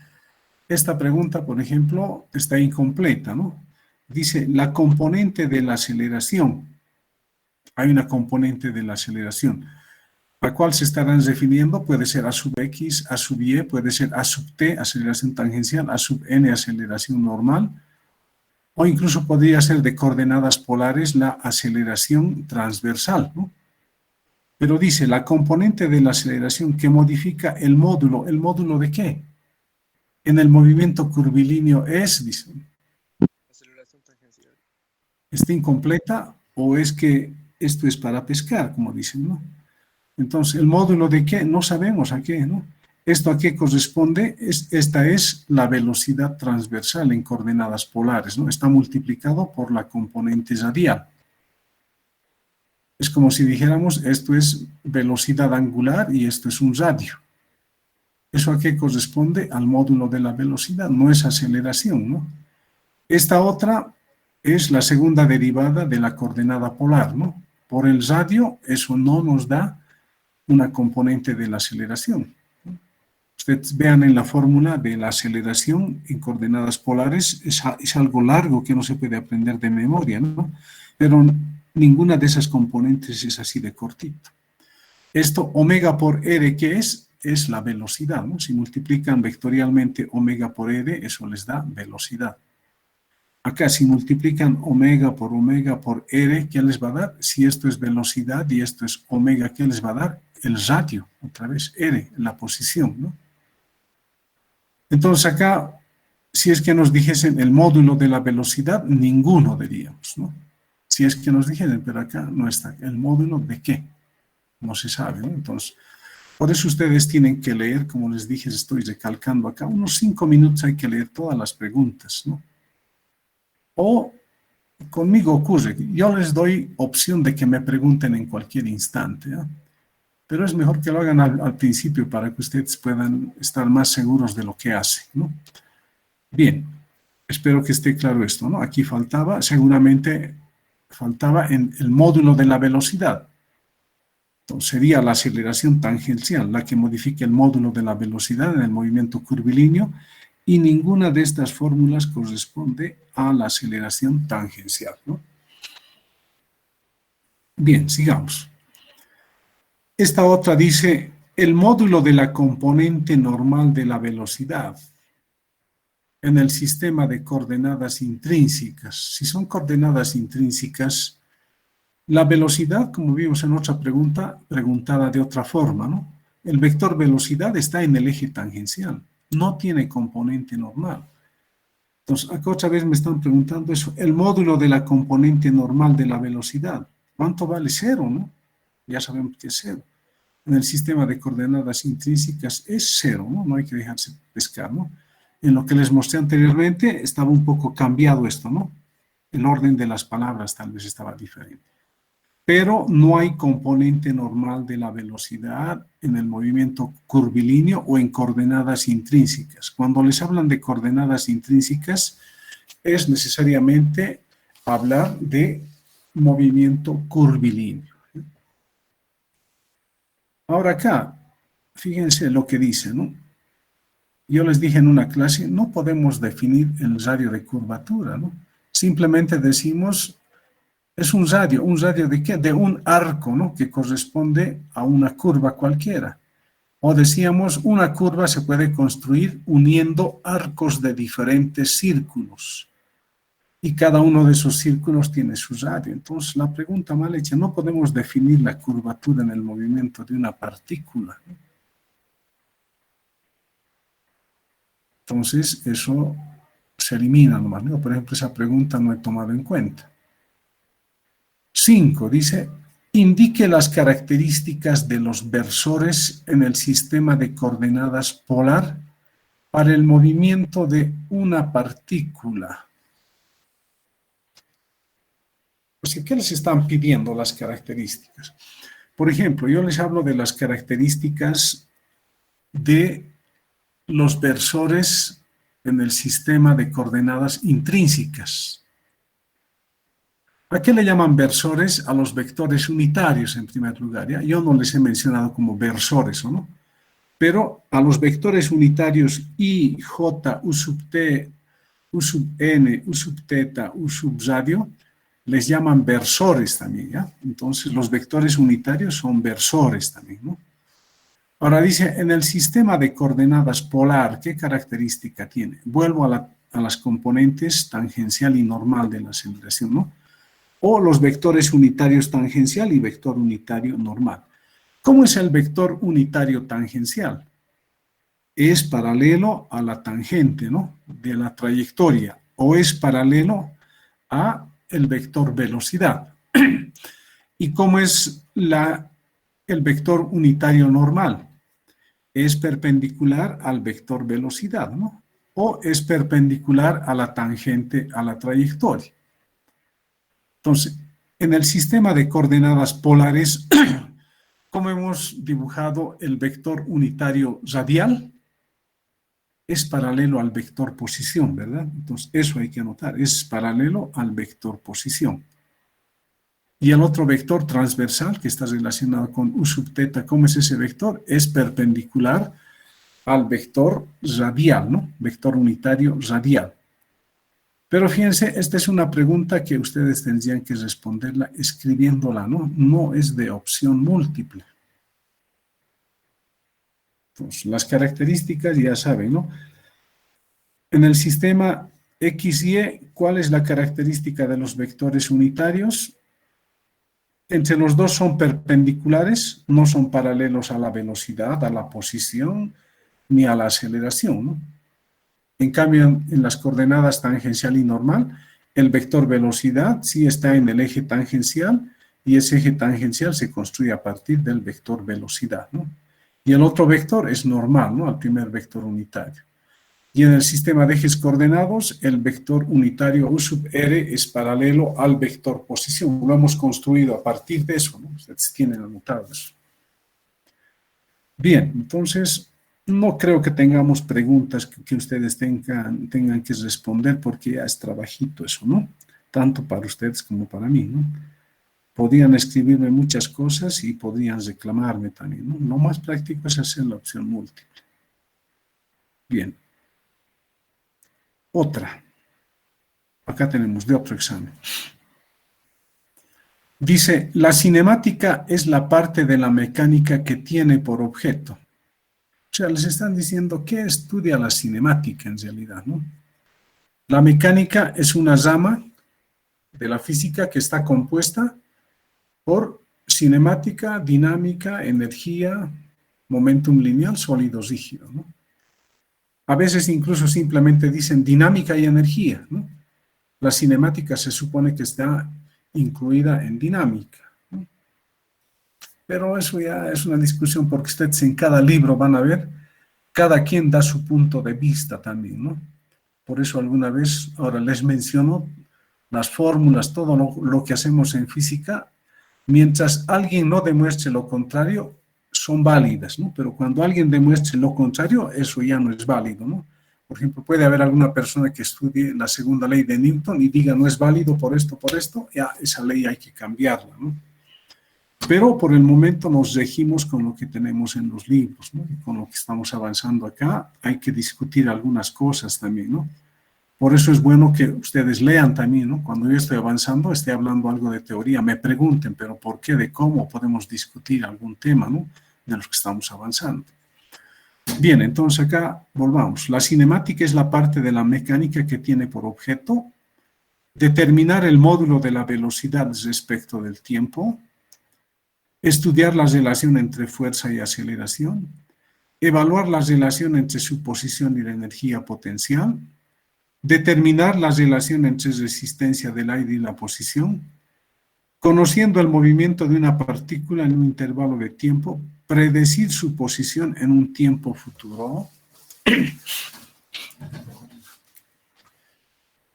esta pregunta, por ejemplo, está incompleta, ¿no? Dice, la componente de la aceleración. Hay una componente de la aceleración. ¿A cuál se estarán refiriendo? Puede ser A sub X, A sub Y, puede ser A sub T, aceleración tangencial, A sub N, aceleración normal, o incluso podría ser de coordenadas polares la aceleración transversal, ¿no? Pero dice, la componente de la aceleración que modifica ¿el módulo de qué? En el movimiento curvilíneo es, dice. Aceleración tangencial. ¿Está incompleta o es que esto es para pescar, como dicen, ¿no? Entonces, ¿el módulo de qué? No sabemos a qué, ¿no? ¿Esto a qué corresponde? Esta es la velocidad transversal en coordenadas polares, ¿no? Está multiplicado por la componente radial. Es como si dijéramos, esto es velocidad angular y esto es un radio. ¿Eso a qué corresponde? Al módulo de la velocidad, no es aceleración, ¿no? Esta otra es la segunda derivada de la coordenada polar, ¿no? Por el radio, eso no nos da una componente de la aceleración. Ustedes vean en la fórmula de la aceleración en coordenadas polares, es algo largo que no se puede aprender de memoria, ¿no? Pero ninguna de esas componentes es así de cortito. Esto, omega por r, ¿qué es? Es la velocidad, ¿no? Si multiplican vectorialmente omega por r, eso les da velocidad. Acá, si multiplican omega por r, ¿qué les va a dar? Si esto es velocidad y esto es omega, ¿qué les va a dar? El radio, otra vez, r, la posición, ¿no? Entonces acá, si es que nos dijesen el módulo de la velocidad, ninguno diríamos, ¿no? Si es que nos dijesen, pero acá no está. ¿El módulo de qué? No se sabe, ¿no? Entonces, por eso ustedes tienen que leer, como les dije, estoy recalcando acá, unos 5 minutos hay que leer todas las preguntas, ¿no? O conmigo ocurre, yo les doy opción de que me pregunten en cualquier instante, ¿no? pero es mejor que lo hagan al principio para que ustedes puedan estar más seguros de lo que hacen, ¿no? Bien, espero que esté claro esto, ¿no? Aquí faltaba, seguramente faltaba en el módulo de la velocidad. Entonces, sería la aceleración tangencial la que modifica el módulo de la velocidad en el movimiento curvilíneo y ninguna de estas fórmulas corresponde a la aceleración tangencial, ¿no? Bien, sigamos. Esta otra dice, el módulo de la componente normal de la velocidad en el sistema de coordenadas intrínsecas. Si son coordenadas intrínsecas, la velocidad, como vimos en otra pregunta, preguntada de otra forma, ¿no? El vector velocidad está en el eje tangencial, no tiene componente normal. Entonces, acá otra vez me están preguntando eso, el módulo de la componente normal de la velocidad, ¿cuánto vale? Cero, ¿no? Ya sabemos que es cero. En el sistema de coordenadas intrínsecas es cero, ¿no? No hay que dejarse pescar, ¿no? En lo que les mostré anteriormente estaba un poco cambiado esto, ¿no? El orden de las palabras tal vez estaba diferente. Pero no hay componente normal de la velocidad en el movimiento curvilíneo o en coordenadas intrínsecas. Cuando les hablan de coordenadas intrínsecas, es necesariamente hablar de movimiento curvilíneo. Ahora acá, fíjense lo que dice, ¿no? Yo les dije en una clase, no podemos definir el radio de curvatura, ¿no? Simplemente decimos, es un radio ¿de qué? De un arco, ¿no? Que corresponde a una curva cualquiera. O decíamos, una curva se puede construir uniendo arcos de diferentes círculos. Y cada uno de esos círculos tiene su radio. Entonces, la pregunta mal hecha, no podemos definir la curvatura en el movimiento de una partícula, ¿no? Entonces, eso se elimina nomás, ¿no? Por ejemplo, esa pregunta no he tomado en cuenta. 5, dice, indique las características de los versores en el sistema de coordenadas polar para el movimiento de una partícula. O sea, ¿qué les están pidiendo las características? Por ejemplo, yo les hablo de las características de los versores en el sistema de coordenadas intrínsecas. ¿A qué le llaman versores? A los vectores unitarios, en primer lugar, ¿ya? Yo no les he mencionado como versores, ¿o no? Pero a los vectores unitarios I, J, U sub T, U sub N, U sub θ, U sub radio, les llaman versores también, ¿ya? Entonces, los vectores unitarios son versores también, ¿no? Ahora dice, en el sistema de coordenadas polar, ¿qué característica tiene? Vuelvo a las componentes tangencial y normal de la aceleración, ¿no? O los vectores unitarios tangencial y vector unitario normal. ¿Cómo es el vector unitario tangencial? Es paralelo a la tangente, ¿no? De la trayectoria, o es paralelo a el vector velocidad. ¿Y cómo es el vector unitario normal? Es perpendicular al vector velocidad, ¿no? O es perpendicular a la tangente, a la trayectoria. Entonces, en el sistema de coordenadas polares, ¿cómo hemos dibujado el vector unitario radial? Es paralelo al vector posición, ¿verdad? Entonces, eso hay que anotar, es paralelo al vector posición. Y el otro vector transversal que está relacionado con U sub θ, ¿cómo es ese vector? Es perpendicular al vector radial, ¿no? Vector unitario radial. Pero fíjense, esta es una pregunta que ustedes tendrían que responderla escribiéndola, ¿no? No es de opción múltiple. Pues las características ya saben, ¿no? En el sistema XY, ¿cuál es la característica de los vectores unitarios? Entre los dos son perpendiculares, no son paralelos a la velocidad, a la posición, ni a la aceleración, ¿no? En cambio, en las coordenadas tangencial y normal, el vector velocidad sí está en el eje tangencial y ese eje tangencial se construye a partir del vector velocidad, ¿no? Y el otro vector es normal, ¿no? Al primer vector unitario. Y en el sistema de ejes coordenados, el vector unitario U sub R es paralelo al vector posición. Lo hemos construido a partir de eso, ¿no? Ustedes tienen anotado eso. Bien, entonces no creo que tengamos preguntas que ustedes tengan que responder porque ya es trabajito eso, ¿no? Tanto para ustedes como para mí, ¿no? Podrían escribirme muchas cosas y podrían reclamarme también, ¿no? Lo más práctico es hacer la opción múltiple. Bien. Otra. Acá tenemos de otro examen. Dice, la cinemática es la parte de la mecánica que tiene por objeto. O sea, les están diciendo que estudia la cinemática en realidad, ¿no? La mecánica es una rama de la física que está compuesta por cinemática, dinámica, energía, momentum lineal, sólido rígido, ¿no? A veces incluso simplemente dicen dinámica y energía, ¿no? La cinemática se supone que está incluida en dinámica, ¿no? Pero eso ya es una discusión porque ustedes en cada libro van a ver, cada quien da su punto de vista también, ¿no? Por eso alguna vez, ahora les menciono las fórmulas, todo lo que hacemos en física, mientras alguien no demuestre lo contrario, son válidas, ¿no? Pero cuando alguien demuestre lo contrario, eso ya no es válido, ¿no? Por ejemplo, puede haber alguna persona que estudie la segunda ley de Newton y diga no es válido por esto, ya esa ley hay que cambiarla, ¿no? Pero por el momento nos regimos con lo que tenemos en los libros, ¿no? Y con lo que estamos avanzando acá, hay que discutir algunas cosas también, ¿no? Por eso es bueno que ustedes lean también, ¿no? Cuando yo estoy avanzando, esté hablando algo de teoría, me pregunten, pero ¿por qué? ¿De cómo podemos discutir algún tema, ¿no? De los que estamos avanzando. Bien, entonces acá volvamos. La cinemática es la parte de la mecánica que tiene por objeto determinar el módulo de la velocidad respecto del tiempo, estudiar la relación entre fuerza y aceleración, evaluar la relación entre su posición y la energía potencial, determinar la relación entre resistencia del aire y la posición, conociendo el movimiento de una partícula en un intervalo de tiempo, predecir su posición en un tiempo futuro.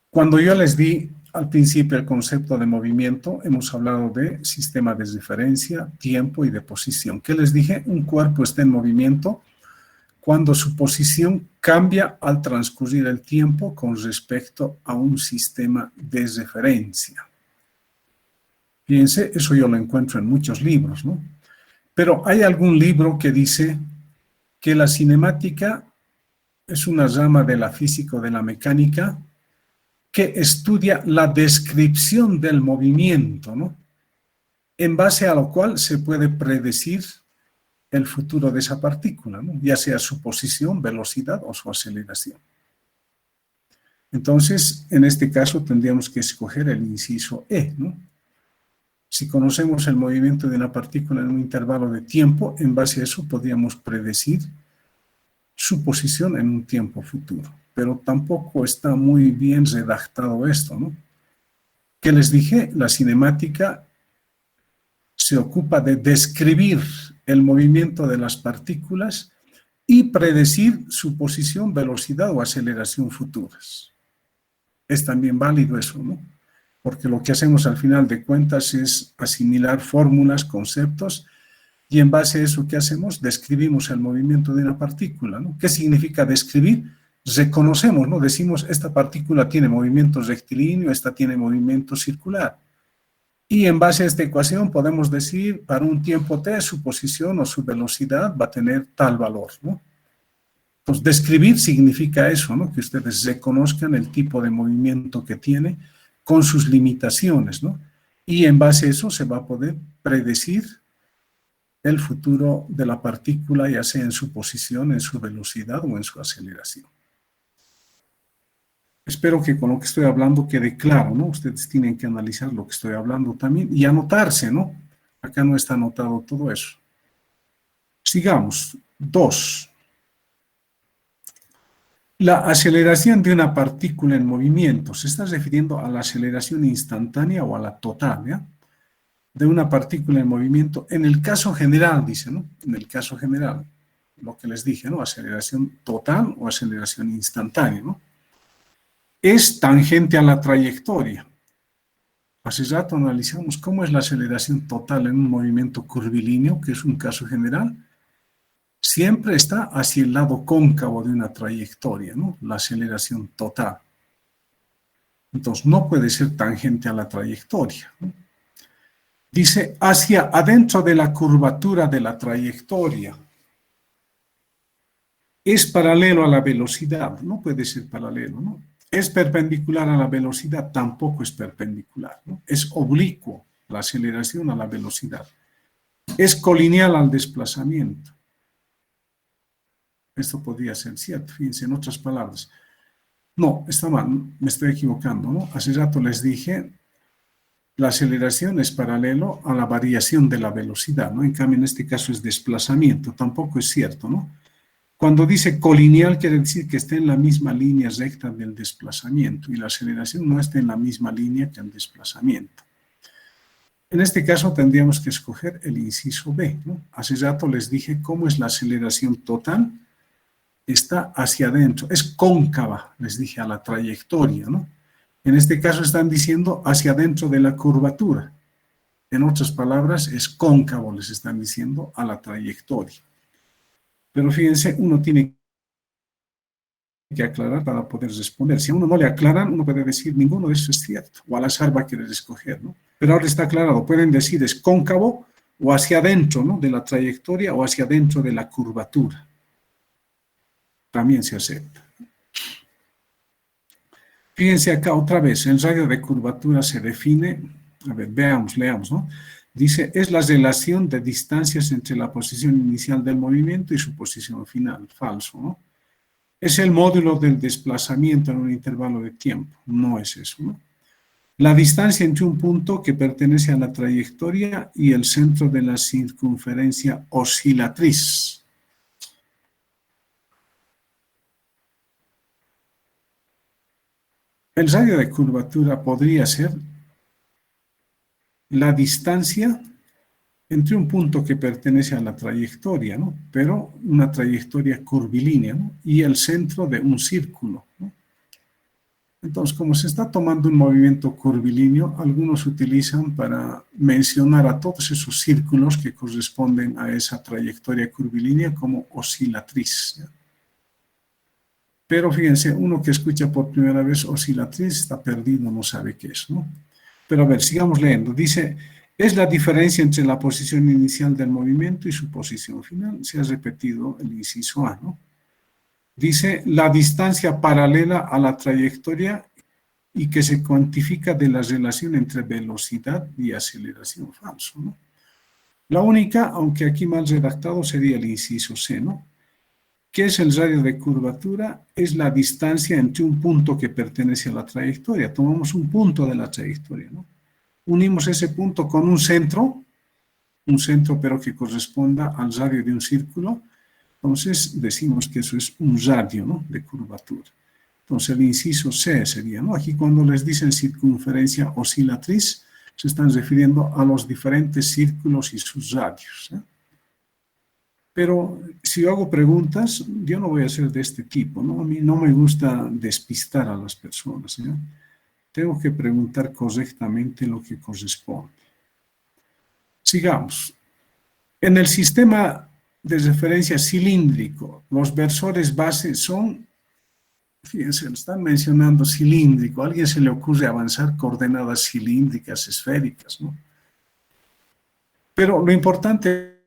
Cuando yo les di al principio el concepto de movimiento, hemos hablado de sistema de referencia, tiempo y de posición. ¿Qué les dije? Un cuerpo está en movimiento cuando su posición cambia al transcurrir el tiempo con respecto a un sistema de referencia. Fíjense, eso yo lo encuentro en muchos libros, ¿no? Pero hay algún libro que dice que la cinemática es una rama de la física o de la mecánica que estudia la descripción del movimiento, ¿no? En base a lo cual se puede predecir el futuro de esa partícula, ¿no? Ya sea su posición, velocidad o su aceleración. Entonces, en este caso tendríamos que escoger el inciso E, ¿no? Si conocemos el movimiento de una partícula en un intervalo de tiempo, en base a eso podríamos predecir su posición en un tiempo futuro. Pero tampoco está muy bien redactado esto, ¿no? ¿Qué les dije? La cinemática se ocupa de describir el movimiento de las partículas y predecir su posición, velocidad o aceleración futuras. Es también válido eso, ¿no? Porque lo que hacemos al final de cuentas es asimilar fórmulas, conceptos, y en base a eso, ¿qué hacemos? Describimos el movimiento de una partícula, ¿no? ¿Qué significa describir? Reconocemos, ¿no? Decimos, esta partícula tiene movimiento rectilíneo, esta tiene movimiento circular. Y en base a esta ecuación podemos decir, para un tiempo t, su posición o su velocidad va a tener tal valor, ¿no? Pues describir significa eso, ¿no? Que ustedes reconozcan el tipo de movimiento que tiene con sus limitaciones, ¿no? Y en base a eso se va a poder predecir el futuro de la partícula, ya sea en su posición, en su velocidad o en su aceleración. Espero que con lo que estoy hablando quede claro, ¿no? Ustedes tienen que analizar lo que estoy hablando también y anotarse, ¿no? Acá no está anotado todo eso. Sigamos. 2. La aceleración de una partícula en movimiento. Se está refiriendo a la aceleración instantánea o a la total, ¿ya? De una partícula en movimiento. En el caso general, dice, ¿no? En el caso general, lo que les dije, ¿no? Aceleración total o aceleración instantánea, ¿no? Es tangente a la trayectoria. Hace rato analizamos cómo es la aceleración total en un movimiento curvilíneo, que es un caso general. siempre está hacia el lado cóncavo de una trayectoria, ¿no? La aceleración total. Entonces, no puede ser tangente a la trayectoria, ¿no? Dice, hacia adentro de la curvatura de la trayectoria. Es paralelo a la velocidad, no puede ser paralelo, ¿no? Es perpendicular a la velocidad, tampoco es perpendicular, ¿no? Es oblicuo la aceleración a la velocidad. Es colineal al desplazamiento. Esto podría ser cierto, fíjense, en otras palabras. No, está mal, me estoy equivocando, ¿no? Hace rato les dije, la aceleración es paralelo a la variación de la velocidad, ¿no? En cambio, en este caso es desplazamiento, tampoco es cierto, ¿no? Cuando dice colineal quiere decir que esté en la misma línea recta del desplazamiento y la aceleración no está en la misma línea que el desplazamiento. En este caso tendríamos que escoger el inciso B, ¿no? Hace rato les dije cómo es la aceleración total. Está hacia adentro, es cóncava, les dije, a la trayectoria, ¿no? En este caso están diciendo hacia adentro de la curvatura. En otras palabras, es cóncavo, les están diciendo, a la trayectoria. Pero fíjense, uno tiene que aclarar para poder responder. Si a uno no le aclaran, uno puede decir, ninguno de eso es cierto, o al azar va a querer escoger, ¿no? Pero ahora está aclarado, pueden decir es cóncavo o hacia adentro, ¿no? De la trayectoria o hacia adentro de la curvatura. También se acepta. Fíjense acá otra vez, el radio de curvatura se define, a ver, leamos, ¿no? Dice, es la relación de distancias entre la posición inicial del movimiento y su posición final, falso, ¿no? Es el módulo del desplazamiento en un intervalo de tiempo, no es eso, ¿no? La distancia entre un punto que pertenece a la trayectoria y el centro de la circunferencia oscilatriz. El radio de curvatura podría ser la distancia entre un punto que pertenece a la trayectoria, ¿no? Pero una trayectoria curvilínea, ¿no? Y el centro de un círculo, ¿no? Entonces, como se está tomando un movimiento curvilíneo, algunos utilizan para mencionar a todos esos círculos que corresponden a esa trayectoria curvilínea como oscilatriz, ¿ya? Pero fíjense, uno que escucha por primera vez oscilatriz está perdido, no sabe qué es, ¿no? Pero a ver, sigamos leyendo. Dice, es la diferencia entre la posición inicial del movimiento y su posición final. Se ha repetido el inciso A, ¿no? Dice, la distancia paralela a la trayectoria y que se cuantifica de la relación entre velocidad y aceleración, falso, ¿no? La única, aunque aquí mal redactado, sería el inciso C, ¿no? ¿Qué es el radio de curvatura? Es la distancia entre un punto que pertenece a la trayectoria. Tomamos un punto de la trayectoria, ¿no? Unimos ese punto con un centro pero que corresponda al radio de un círculo. Entonces decimos que eso es un radio, ¿no? De curvatura. Entonces el inciso C sería, ¿no? Aquí cuando les dicen circunferencia oscilatriz, se están refiriendo a los diferentes círculos y sus radios, ¿eh? Pero si yo hago preguntas, yo no voy a ser de este tipo, ¿no? A mí no me gusta despistar a las personas, ¿eh? Tengo que preguntar correctamente lo que corresponde. Sigamos. En el sistema de referencia cilíndrico, los versores base son, fíjense, están mencionando cilíndrico. ¿A alguien se le ocurre avanzar coordenadas cilíndricas, esféricas, ¿no? Pero lo importante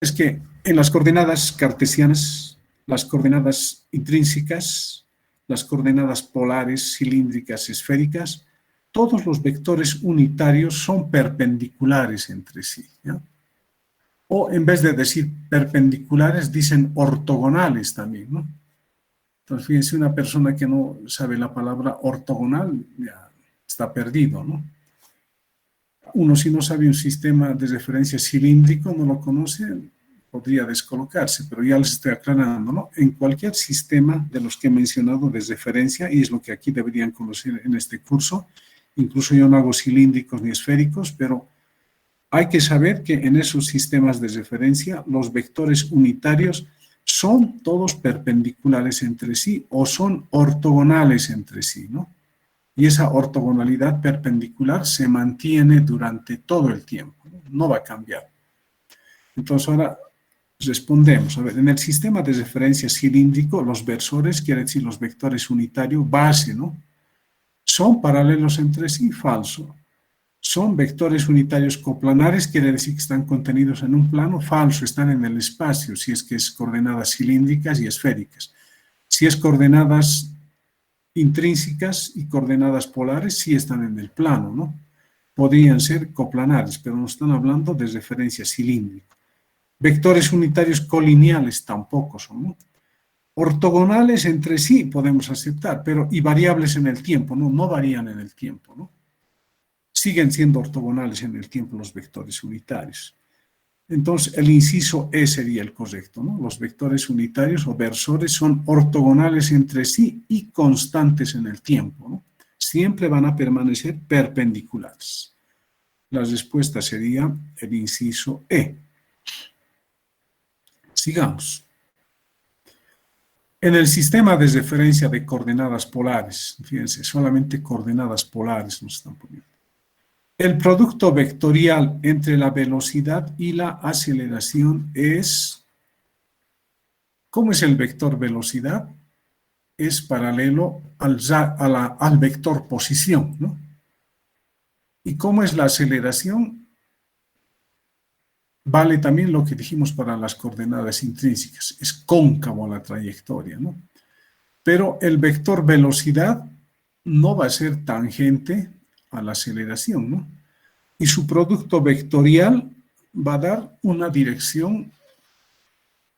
es que en las coordenadas cartesianas, las coordenadas intrínsecas, las coordenadas polares, cilíndricas, esféricas, todos los vectores unitarios son perpendiculares entre sí, ¿ya? O en vez de decir perpendiculares, dicen ortogonales también, ¿no? Entonces, fíjense, una persona que no sabe la palabra ortogonal, ya está perdido, ¿no? Uno, si no sabe un sistema de referencia cilíndrico, no lo conoce, podría descolocarse, pero ya les estoy aclarando, ¿no? En cualquier sistema de los que he mencionado de referencia, y es lo que aquí deberían conocer en este curso, incluso yo no hago cilíndricos ni esféricos, pero hay que saber que en esos sistemas de referencia los vectores unitarios son todos perpendiculares entre sí o son ortogonales entre sí, ¿no? Y esa ortogonalidad perpendicular se mantiene durante todo el tiempo, no va a cambiar. Entonces ahora, Respondemos, a ver, en el sistema de referencia cilíndrico, los versores, quiere decir los vectores unitarios, base, ¿no? Son paralelos entre sí, falso. Son vectores unitarios coplanares, quiere decir que están contenidos en un plano, falso, están en el espacio, si es que es coordenadas cilíndricas y esféricas. Si es coordenadas intrínsecas y coordenadas polares, sí están en el plano, ¿no? Podrían ser coplanares, pero no están hablando de referencia cilíndrica. Vectores unitarios colineales tampoco son, ¿no? Ortogonales entre sí podemos aceptar, pero y variables en el tiempo, ¿no? No varían en el tiempo, ¿no? Siguen siendo ortogonales en el tiempo los vectores unitarios. Entonces, el inciso E sería el correcto, ¿no? Los vectores unitarios o versores son ortogonales entre sí y constantes en el tiempo, ¿no? Siempre van a permanecer perpendiculares. La respuesta sería el inciso E. Sigamos. En el sistema de referencia de coordenadas polares, fíjense, solamente coordenadas polares nos están poniendo. El producto vectorial entre la velocidad y la aceleración es, ¿cómo es el vector velocidad? Es paralelo al vector posición, ¿no? ¿Y cómo es la aceleración? Vale también lo que dijimos para las coordenadas intrínsecas, es cóncavo la trayectoria, ¿no? Pero el vector velocidad no va a ser tangente a la aceleración, ¿no? Y su producto vectorial va a dar una dirección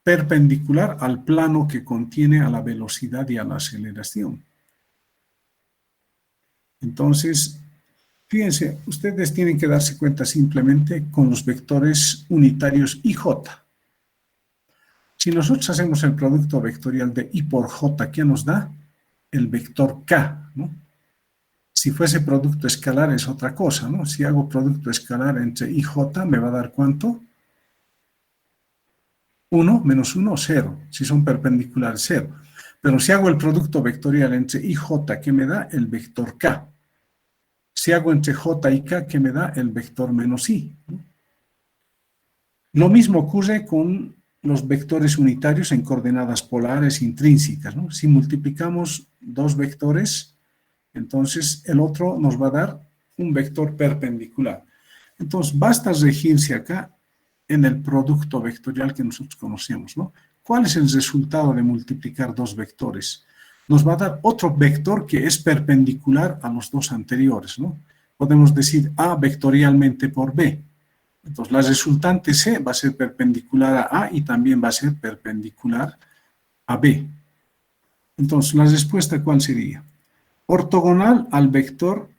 perpendicular al plano que contiene a la velocidad y a la aceleración. Entonces, fíjense, ustedes tienen que darse cuenta simplemente con los vectores unitarios I, J. Si nosotros hacemos el producto vectorial de I por J, ¿qué nos da? El vector K, ¿no? Si fuese producto escalar es otra cosa, ¿no? Si hago producto escalar entre I y J, ¿me va a dar cuánto? 1 menos 1, 0. Si son perpendiculares, 0. Pero si hago el producto vectorial entre I y J, ¿qué me da? El vector K. Si hago entre J y K, ¿qué me da? El vector menos I. Lo mismo ocurre con los vectores unitarios en coordenadas polares intrínsecas, ¿no? Si multiplicamos dos vectores, entonces el otro nos va a dar un vector perpendicular. Entonces basta regirse acá en el producto vectorial que nosotros conocemos, ¿no? ¿Cuál es el resultado de multiplicar dos vectores? Nos va a dar otro vector que es perpendicular a los dos anteriores, ¿no? Podemos decir A vectorialmente por B. Entonces la resultante C va a ser perpendicular a A y también va a ser perpendicular a B. Entonces la respuesta ¿cuál sería? Ortogonal al vector,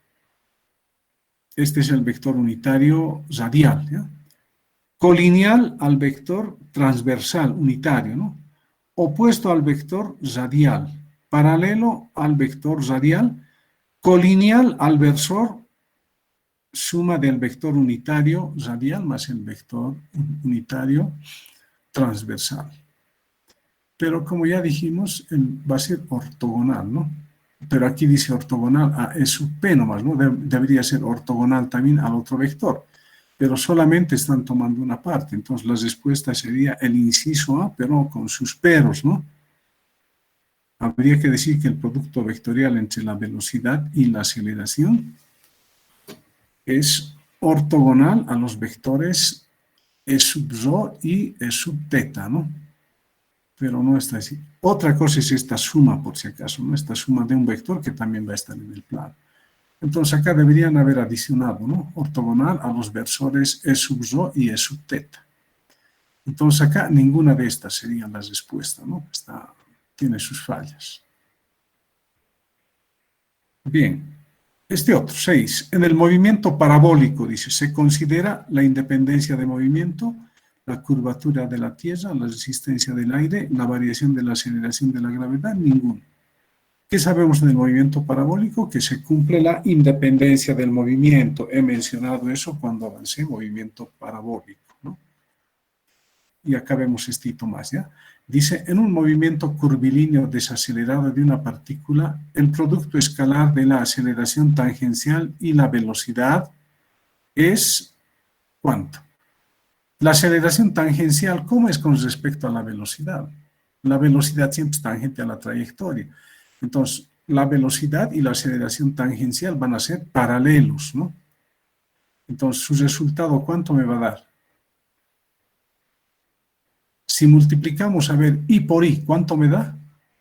este es el vector unitario radial, ¿ya? Colineal al vector transversal unitario, ¿no? Opuesto al vector radial, paralelo al vector radial, colineal al versor, suma del vector unitario radial más el vector unitario transversal. Pero como ya dijimos, va a ser ortogonal, ¿no? Pero aquí dice ortogonal a E sub P nomás, ¿no? Debería ser ortogonal también al otro vector. Pero solamente están tomando una parte. Entonces la respuesta sería el inciso A, pero con sus peros, ¿no? Habría que decir que el producto vectorial entre la velocidad y la aceleración es ortogonal a los vectores E sub rho y E sub teta, ¿no? Pero no está así. Otra cosa es esta suma, por si acaso, ¿no? Esta suma de un vector que también va a estar en el plano. Entonces acá deberían haber adicionado, ¿no? Ortogonal a los versores E sub rho y E sub teta. Entonces acá ninguna de estas sería la respuesta, ¿no? Tiene sus fallas. Bien. Este otro, 6. En el movimiento parabólico, dice, se considera la independencia de movimiento, la curvatura de la Tierra, la resistencia del aire, la variación de la aceleración de la gravedad, ninguno. ¿Qué sabemos del movimiento parabólico? Que se cumple la independencia del movimiento. He mencionado eso cuando avancé movimiento parabólico, ¿no? Y acá vemos estito más, ¿ya? Dice, en un movimiento curvilíneo desacelerado de una partícula, el producto escalar de la aceleración tangencial y la velocidad es, ¿cuánto? La aceleración tangencial, ¿cómo es con respecto a la velocidad? La velocidad siempre es tangente a la trayectoria. Entonces, la velocidad y la aceleración tangencial van a ser paralelos, ¿no? Entonces, su resultado, ¿cuánto me va a dar? Si multiplicamos, a ver, I por I, ¿cuánto me da?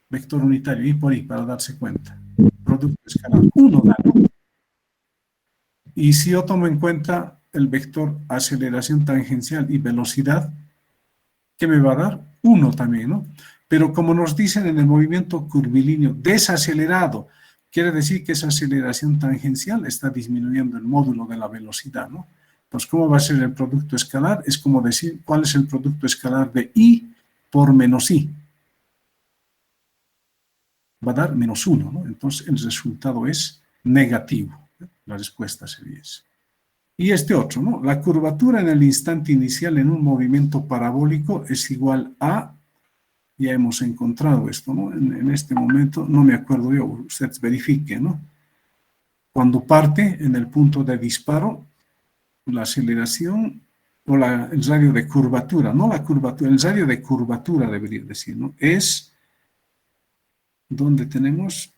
Vector unitario, I por I, para darse cuenta. Producto escalar, 1 da, ¿no? Y si yo tomo en cuenta el vector aceleración tangencial y velocidad, ¿qué me va a dar? 1 también, ¿no? Pero como nos dicen en el movimiento curvilíneo desacelerado, quiere decir que esa aceleración tangencial está disminuyendo el módulo de la velocidad, ¿no? Pues, ¿cómo va a ser el producto escalar? Es como decir, ¿cuál es el producto escalar de I por menos I? Va a dar menos 1, ¿no? Entonces, el resultado es negativo. La respuesta sería esa. Y este otro, ¿no? La curvatura en el instante inicial en un movimiento parabólico es igual a, ya hemos encontrado esto, ¿no? En este momento, no me acuerdo yo, ustedes verifiquen, ¿no? Cuando parte en el punto de disparo, la aceleración o el radio de curvatura, no la curvatura, el radio de curvatura debería decir, ¿no? Es donde tenemos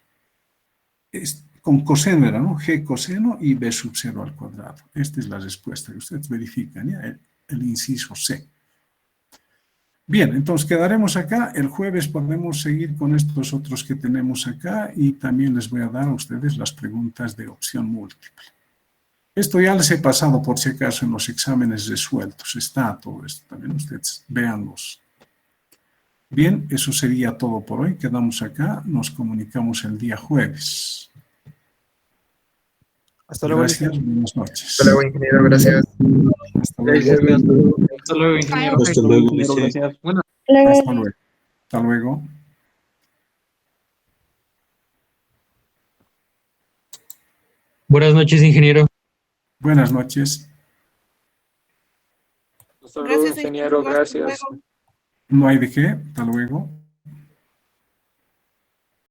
con coseno era, ¿no? G coseno y B sub 0 al cuadrado. Esta es la respuesta que ustedes verifican, ¿ya? El inciso C. Bien, entonces quedaremos acá. El jueves podemos seguir con estos otros que tenemos acá y también les voy a dar a ustedes las preguntas de opción múltiple. Esto ya les he pasado por si acaso en los exámenes resueltos. Está todo esto también. Ustedes véanlos. Bien, eso sería todo por hoy. Quedamos acá. Nos comunicamos el día jueves. Hasta luego. Gracias. Buenas noches. Hasta luego, ingeniero. Gracias. Hasta luego. Hasta luego, ingeniero. Hasta luego, Ingeniero, sí. gracias. Bueno. Hasta luego. Hasta luego. Buenas noches, ingeniero. Buenas noches. Hasta luego, Gracias, ingeniero. ingeniero. Hasta Gracias. luego. No hay de qué. Hasta luego.